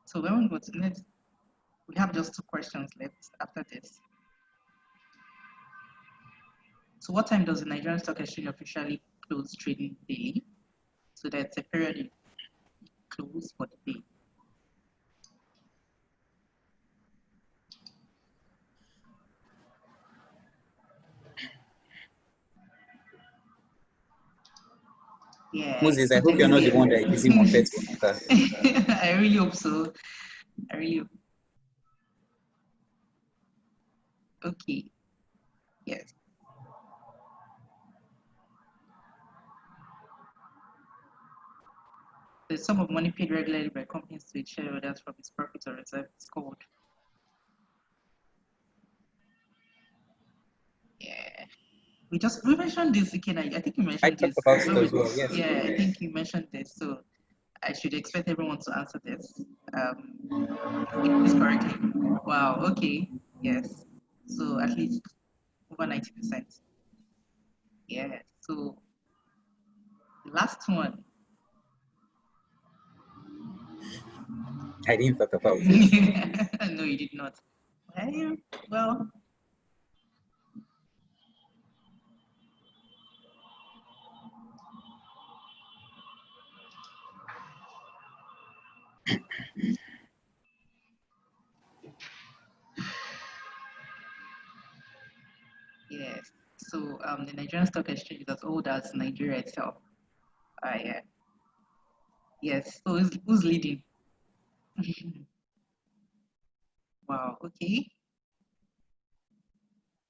So when we go to next, we have just 2 questions left after this. So what time does the Nigerian Stock Exchange officially close trading daily? So that's a period close for the day. Yeah. Moses, I hope you're not the one that is using Moped to answer. I really hope so. I really hope. Okay. Yes. The sum of money paid regularly by companies to its shareholders from its profits or reserve is called. Yeah. We mentioned this again. I think you I mentioned talked this. about it as well, yes. Yeah, I think you mentioned this. So I should expect everyone to answer this. This correctly. Wow. Okay. Yes. So at least over 90%. Yeah. So the last one. I didn't talk about it. No, you did not. Well, yes. So the Nigerian Stock Exchange is as old as Nigeria itself. Yeah. Yes. So who's leading? Wow. Okay.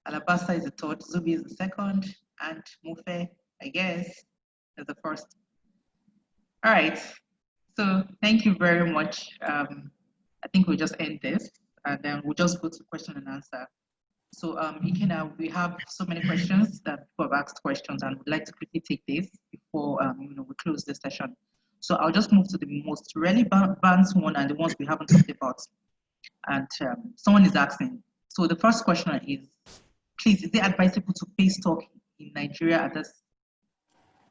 Alabasta is the third. Zubi is the second, and Mufe, I guess, is the first. All right. So thank you very much. I think we'll just end this, and then we'll just go to question and answer. So Ikena, we have so many questions that people have asked questions, and would like to quickly take this before we close the session. So I'll just move to the most relevant one and the ones we haven't talked about. And someone is asking. So the first question is, please, is it advisable to pay stock in Nigeria at this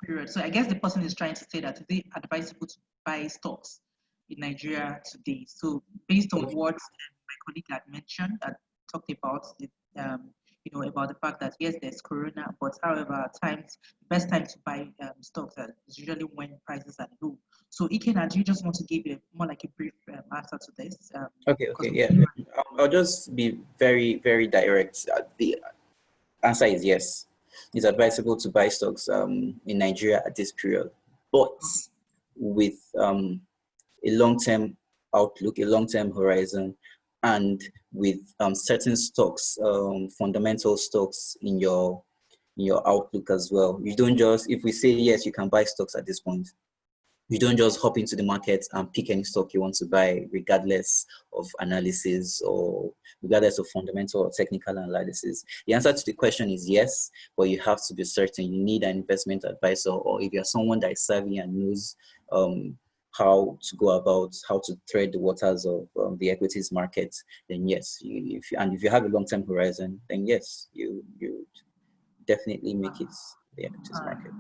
period? So I guess the person is trying to say that is it advisable to buy stocks in Nigeria today? So based on what my colleague had mentioned, that talked about the, about the fact that yes, there's corona, but however, at times the best time to buy stocks is usually when prices are low. So Ikena, do you just want to give more like a brief answer to this? Okay, yeah. I'll just be very, very direct. The answer is yes. It's advisable to buy stocks in Nigeria at this period, but with a long-term outlook, a long-term horizon, and with certain stocks, fundamental stocks in your outlook as well. You don't just, if we say yes, you can buy stocks at this point, you don't just hop into the market and pick any stock you want to buy, regardless of analysis or regardless of fundamental or technical analysis. The answer to the question is yes, but you have to be certain. You need an investment advisor, or if you're someone that is savvy and knows how to go about, how to thread the waters of the equities market, then yes. If you have a long-term horizon, then yes, you definitely make it the equities market.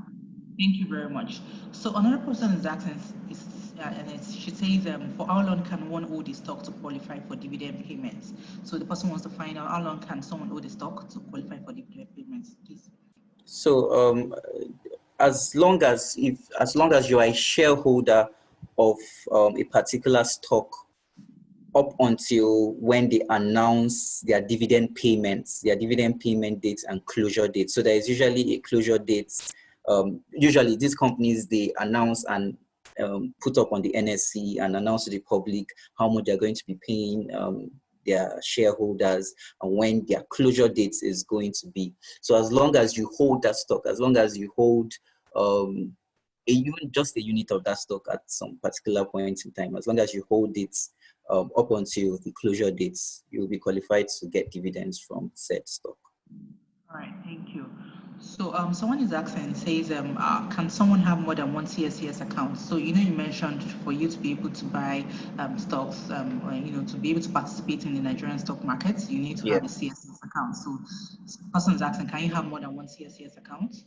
Thank you very much. So another person is asking, she says, for how long can one hold the stock to qualify for dividend payments? So the person wants to find out how long can someone hold the stock to qualify for dividend payments, please. So as long as you are a shareholder of a particular stock up until when they announce their dividend payments, their dividend payment dates and closure dates. So there is usually a closure date. Usually these companies, they announce and put up on the NSE and announce to the public how much they're going to be paying their shareholders and when their closure date is going to be. So as long as you hold that stock, as long as you hold just a unit of that stock at some particular point in time, as long as you hold it up until the closure dates, you'll be qualified to get dividends from said stock. All right, thank you. So someone is asking, says, can someone have more than one CSCS account? So you mentioned for you to be able to buy stocks, or, to be able to participate in the Nigerian stock market, you need to have a CSCS account. So the person is asking, can you have more than one CSCS account?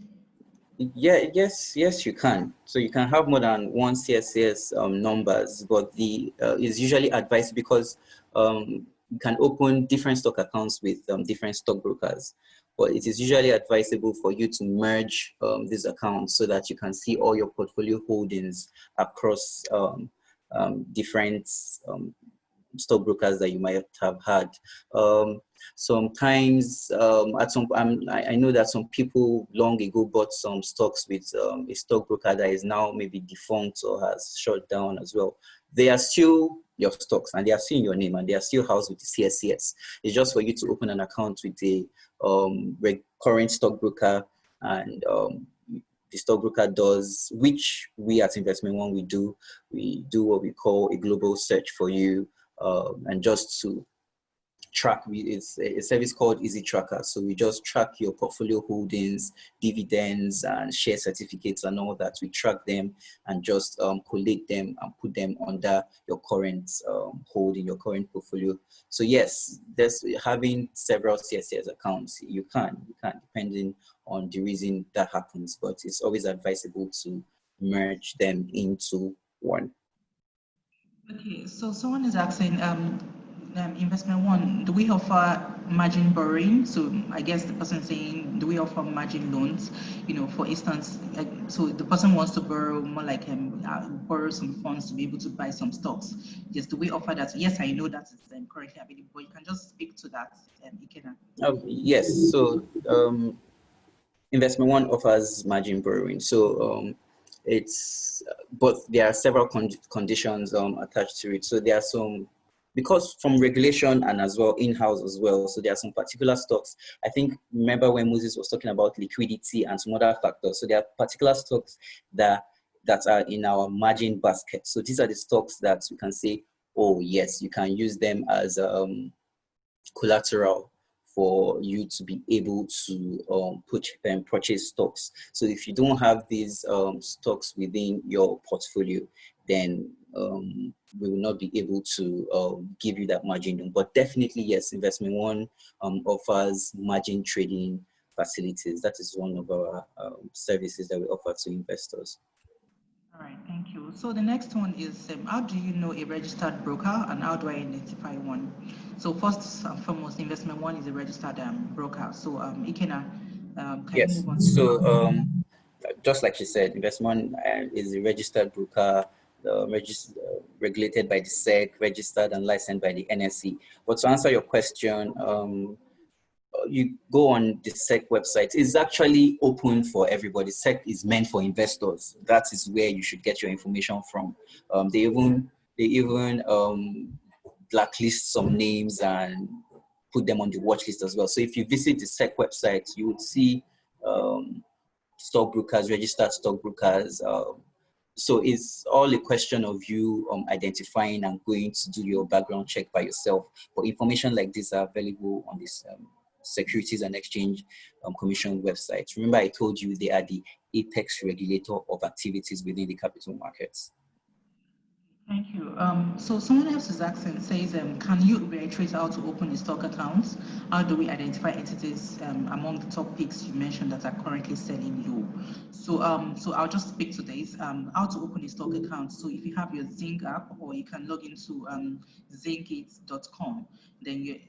Yes, you can. So you can have more than one CSCS numbers, but is usually advised because you can open different stock accounts with different stockbrokers. But it is usually advisable for you to merge these accounts so that you can see all your portfolio holdings across different stockbrokers that you might have had. Sometimes I know that some people long ago bought some stocks with a stockbroker that is now maybe defunct or has shut down as well. They are still your stocks and they are still in your name and they are still housed with the CSCS. It's just for you to open an account with a current stockbroker, and the stockbroker does, which we at Investment One we do what we call a global search for you, and just to track. It's a service called Easy Tracker. So we just track your portfolio holdings, dividends, and share certificates and all that. We track them and just collate them and put them under your current holding, your current portfolio. So yes, there's having several CSCS accounts. You can depending on the reason that happens, but it's always advisable to merge them into one. Okay, so someone is asking, Investment One, do we offer margin borrowing? So I guess the person is saying, do we offer margin loans? For instance, so the person wants to borrow more like borrow some funds to be able to buy some stocks. Yes, do we offer that? Yes, I know that is currently available, but you can just speak to that, Ikena. Yes, so Investment One offers margin borrowing. So but there are several conditions attached to it. So there are some, because from regulation and as well in-house as well. So there are some particular stocks. I think, remember when Moses was talking about liquidity and some other factors. So there are particular stocks that are in our margin basket. So these are the stocks that we can say, oh yes, you can use them as collateral for you to be able to purchase stocks. So if you don't have these stocks within your portfolio, then we will not be able to give you that margin. But definitely, yes, Investment One offers margin trading facilities. That is one of our services that we offer to investors. All right, thank you. So the next one is, how do you know a registered broker and how do I identify one? So first and foremost, Investment One is a registered broker. So Ikena, can you Yes. move on? So just like she said, Investment is a registered broker, regulated by the SEC, registered and licensed by the NSE. But to answer your question, you go on the SEC website. It's actually open for everybody. SEC is meant for investors. That is where you should get your information from. They even blacklist some names and put them on the watch list as well. So if you visit the SEC website, you would see stockbrokers, registered stockbrokers. So it's all a question of you identifying and going to do your background check by yourself. But information like this are available on this Securities and Exchange Commission website. Remember, I told you they are the apex regulator of activities within the capital markets. Thank you. So someone else is asking, says, can you reiterate how to open a stock account? How do we identify entities among the top picks you mentioned that are currently selling low? So I'll just speak to this. How to open a stock account. So if you have your Zinc app, or you can log into zincgates.com, then if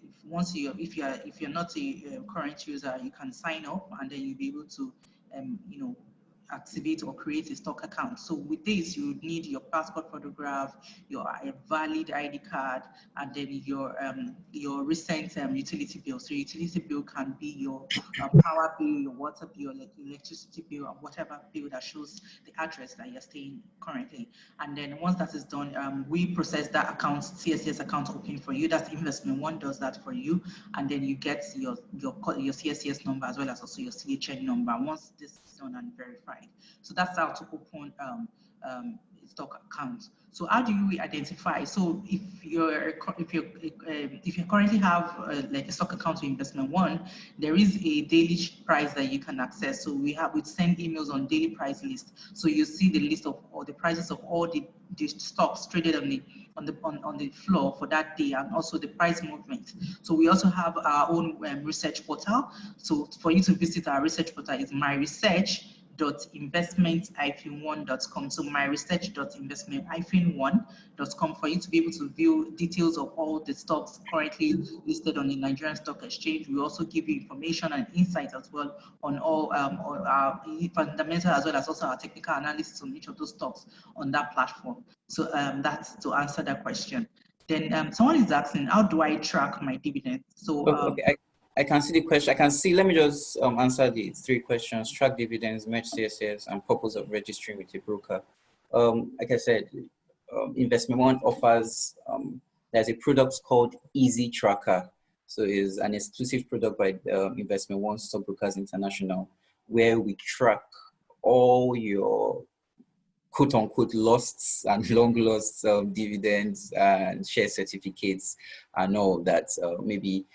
you're not a current user, you can sign up and then you'll be able to activate or create a stock account. So with this, you would need your passport photograph, your valid ID card, and then your recent utility bill. So utility bill can be your power bill, your water bill, like electricity bill, and whatever bill that shows the address that you're staying currently. And then once that is done, we process that account, CSCS account open for you. That's Investment One does that for you, and then you get your CSCS number as well as also your CHN number. Once this is done and verified. So that's how to open stock accounts. So how do you identify? So if you currently have like a stock account with Investment One, there is a daily price that you can access. So we send emails on daily price list. So you see the list of all the prices of all the stocks traded on the floor for that day, and also the price movement. So we also have our own research portal. So for you to visit our research portal is myresearch.investment-one.com. So myresearch.investment-one.com for you to be able to view details of all the stocks currently listed on the Nigerian Stock Exchange. We also give you information and insight as well on all our fundamental as well as also our technical analysis on each of those stocks on that platform. So that's to answer that question. Then someone is asking, how do I track my dividends? So okay, I can see the question. I can see. Let me just answer the three questions: track dividends, match CSS, and purpose of registering with a broker. Like I said, Investment One offers. There's a product called Easy Tracker. So it's an exclusive product by Investment One Stockbrokers International, where we track all your quote-unquote lost and long lost dividends and share certificates and all that. Maybe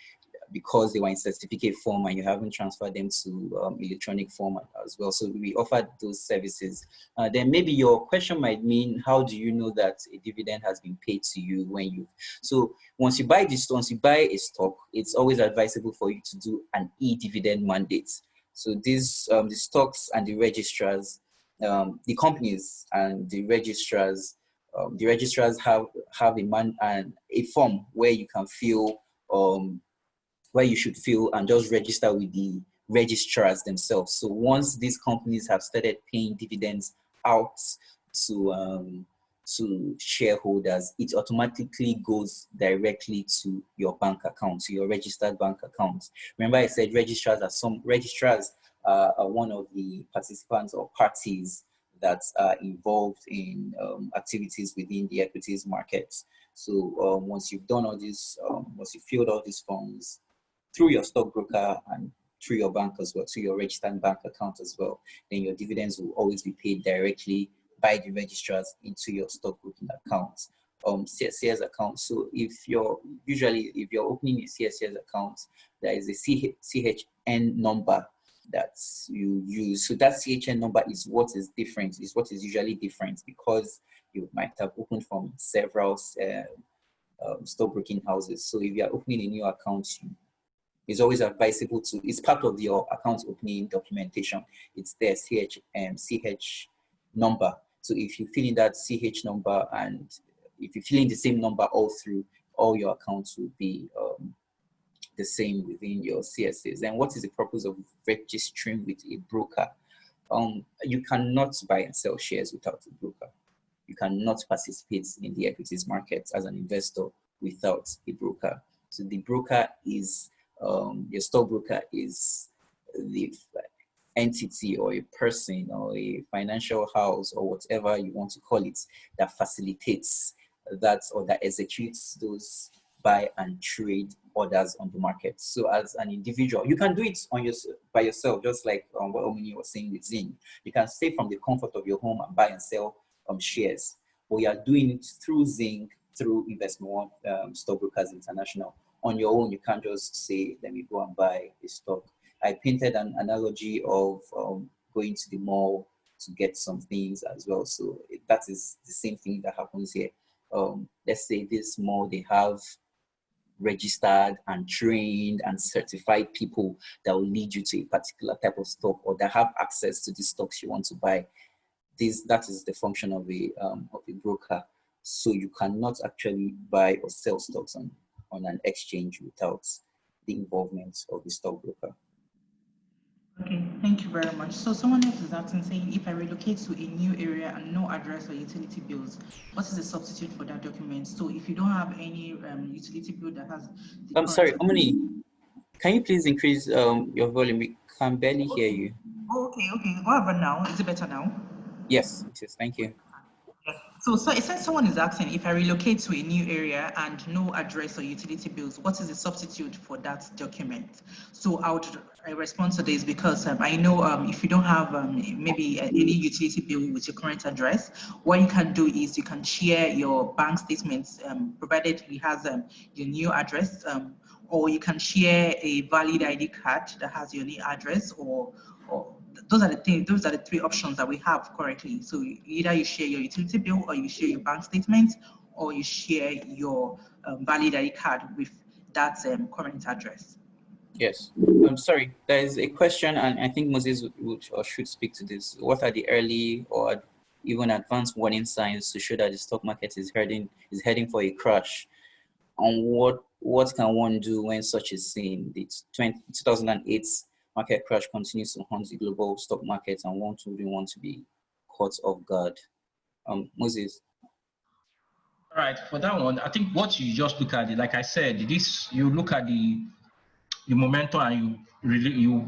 because they were in certificate form and you haven't transferred them to electronic format as well. So we offer those services. Then maybe your question might mean, how do you know that a dividend has been paid to you when you... So once you buy a stock, it's always advisable for you to do an e-dividend mandate. So these, the stocks and the registrars, the companies and the registrars have a form where you can fill where you should fill and just register with the registrars themselves. So once these companies have started paying dividends out to shareholders, it automatically goes directly to your bank account, to your registered bank account. Remember, I said registrars are one of the participants or parties that are involved in activities within the equities markets. So once you've done all this, once you filled all these forms through your stockbroker and through your bank as well, through your registered bank account as well, then your dividends will always be paid directly by the registrars into your stockbroking account. CSCS account. So if you're opening a CSCS account, there is a CHN number that you use. So that CHN number is what is different, is what is usually different, because you might have opened from several stockbroking houses. So if you are opening a new account, it's always advisable to, it's part of your account opening documentation. It's there, CH number. So if you fill in that CH number, and if you fill in the same number all through, all your accounts will be the same within your CSAs. And what is the purpose of registering with a broker? You cannot buy and sell shares without a broker. You cannot participate in the equities market as an investor without a broker. So the broker is, your stockbroker is the entity or a person or a financial house or whatever you want to call it that facilitates that, or that executes those buy and trade orders on the market. So as an individual, you can do it on by yourself, just like what Omini was saying with Zing. You can stay from the comfort of your home and buy and sell shares. But you are doing it through Zing, through Investment One, Stockbrokers International. On your own, you can't just say, let me go and buy a stock. I painted an analogy of going to the mall to get some things as well. So that is the same thing that happens here. Let's say this mall, they have registered and trained and certified people that will lead you to a particular type of stock, or that have access to the stocks you want to buy. That is the function of a broker. So you cannot actually buy or sell stocks on an exchange without the involvement of the stockbroker. Okay, thank you very much. So someone else is asking, saying, if I relocate to a new area and no address or utility bills, what is the substitute for that document? So if you don't have any utility bill that has the I'm sorry, Omni, can you please increase your volume? We can barely hear you. Okay. What about now? Is it better now? Yes, it is. Thank you. So it says someone is asking, if I relocate to a new area and no address or utility bills, what is the substitute for that document? So I respond to this because I know if you don't have maybe any utility bill with your current address, what you can do is you can share your bank statements, provided it has your new address, or you can share a valid ID card that has your new address, or those are the things. Those are the three options that we have currently. So either you share your utility bill, or you share your bank statement, or you share your valid ID card with that current address. Yes. I'm sorry. There is a question, and I think Moses would or should speak to this. What are the early or even advanced warning signs to show that the stock market is heading for a crash? And what can one do when such is seen? The 2008 market crash continues to haunt the global stock market, and one wouldn't want to be caught off guard. Moses. All right, for that one, I think what you just look at it, like I said, you look at the momentum, and you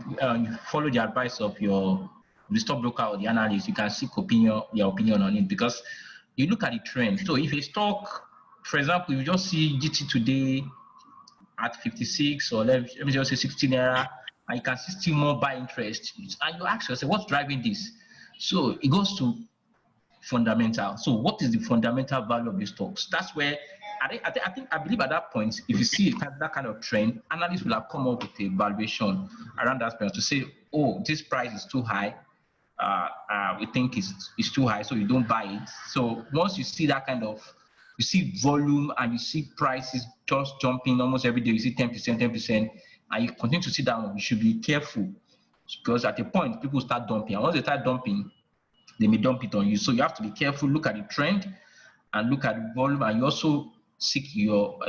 follow the advice of the stockbroker or the analyst. You can seek your opinion on it, because you look at the trend. So if a stock, for example, you just see GT today at 56, or let me just say 16 naira, and you can see still more buy interest, and you ask yourself, what's driving this? So it goes to fundamental. So what is the fundamental value of the stocks? That's where I believe at that point, if you see that kind of trend, analysts will have come up with a valuation around that point to say, oh, this price is too high. We think it's too high, so you don't buy it. So once you see that kind of, you see volume and you see prices just jumping almost every day, you see 10%, and you continue to see that one, you should be careful, because at a point people start dumping, and once they start dumping, they may dump it on you. So you have to be careful, look at the trend and look at the volume, and you also seek your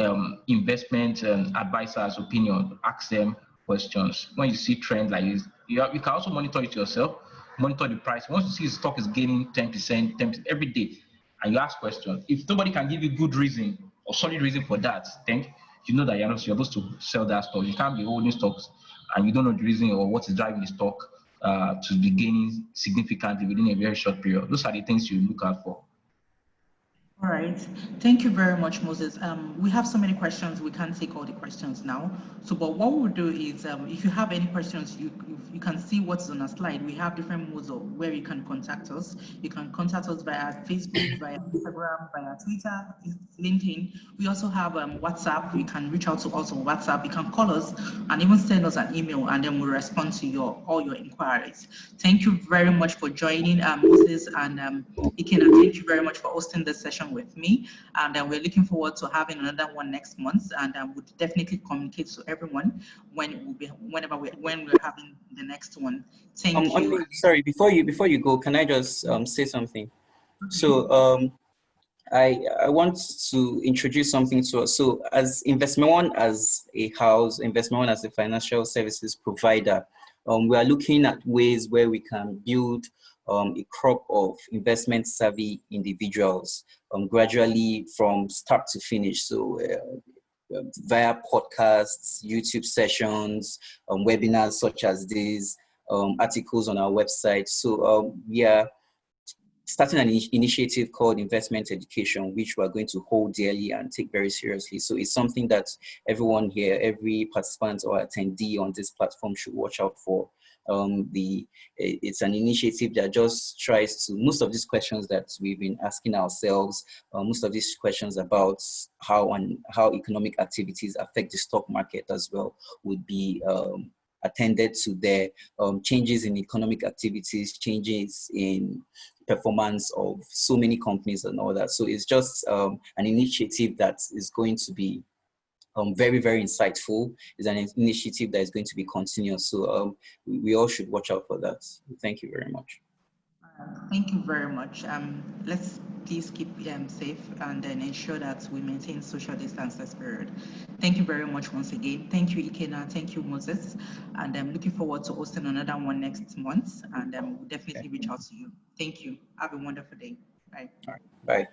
investment advisor's opinion, ask them questions. When you see trends like this, you can also monitor it yourself, monitor the price. Once you see the stock is gaining 10% every day, and you ask questions, if nobody can give you good reason or solid reason for that, then you know that you're not supposed to sell that stock. You can't be holding stocks and you don't know the reason or what is driving the stock to be gaining significantly within a very short period. Those are the things you look out for. All right. Thank you very much, Moses. We have so many questions. We can't take all the questions now. So, but what we'll do is, if you have any questions, you can see what's on a slide. We have different modes of where you can contact us. You can contact us via Facebook, via Instagram, via Twitter, LinkedIn. We also have WhatsApp. You can reach out to us on WhatsApp. You can call us and even send us an email, and then we'll respond to all your inquiries. Thank you very much for joining, Moses and Ikena. Thank you very much for hosting this session with me, and we're looking forward to having another one next month, and we'll definitely communicate to everyone when we're having the next one. Thank you. Sorry, before you go, can I just say something? So I want to introduce something to us. So as Investment One, as a house, Investment One as a financial services provider, we are looking at ways where we can build a crop of investment savvy individuals gradually from start to finish. So via podcasts, YouTube sessions, webinars such as these, articles on our website. So we are starting an initiative called Investment Education, which we're going to hold dearly and take very seriously. So it's something that everyone here, every participant or attendee on this platform should watch out for. It's an initiative that just tries to, most of these questions that we've been asking ourselves, most of these questions about how economic activities affect the stock market as well would be attended to there. Changes in economic activities, changes in performance of so many companies and all that. So it's just an initiative that is going to be very, very insightful. It's an initiative that is going to be continuous. So we all should watch out for that. Thank you very much. Thank you very much. Let's please keep safe and then ensure that we maintain social distance this period. Thank you very much once again. Thank you, Ikena. Thank you, Moses. And I'm looking forward to hosting another one next month. And we'll definitely reach out to you. Thank you. Have a wonderful day. Bye. All right. Bye.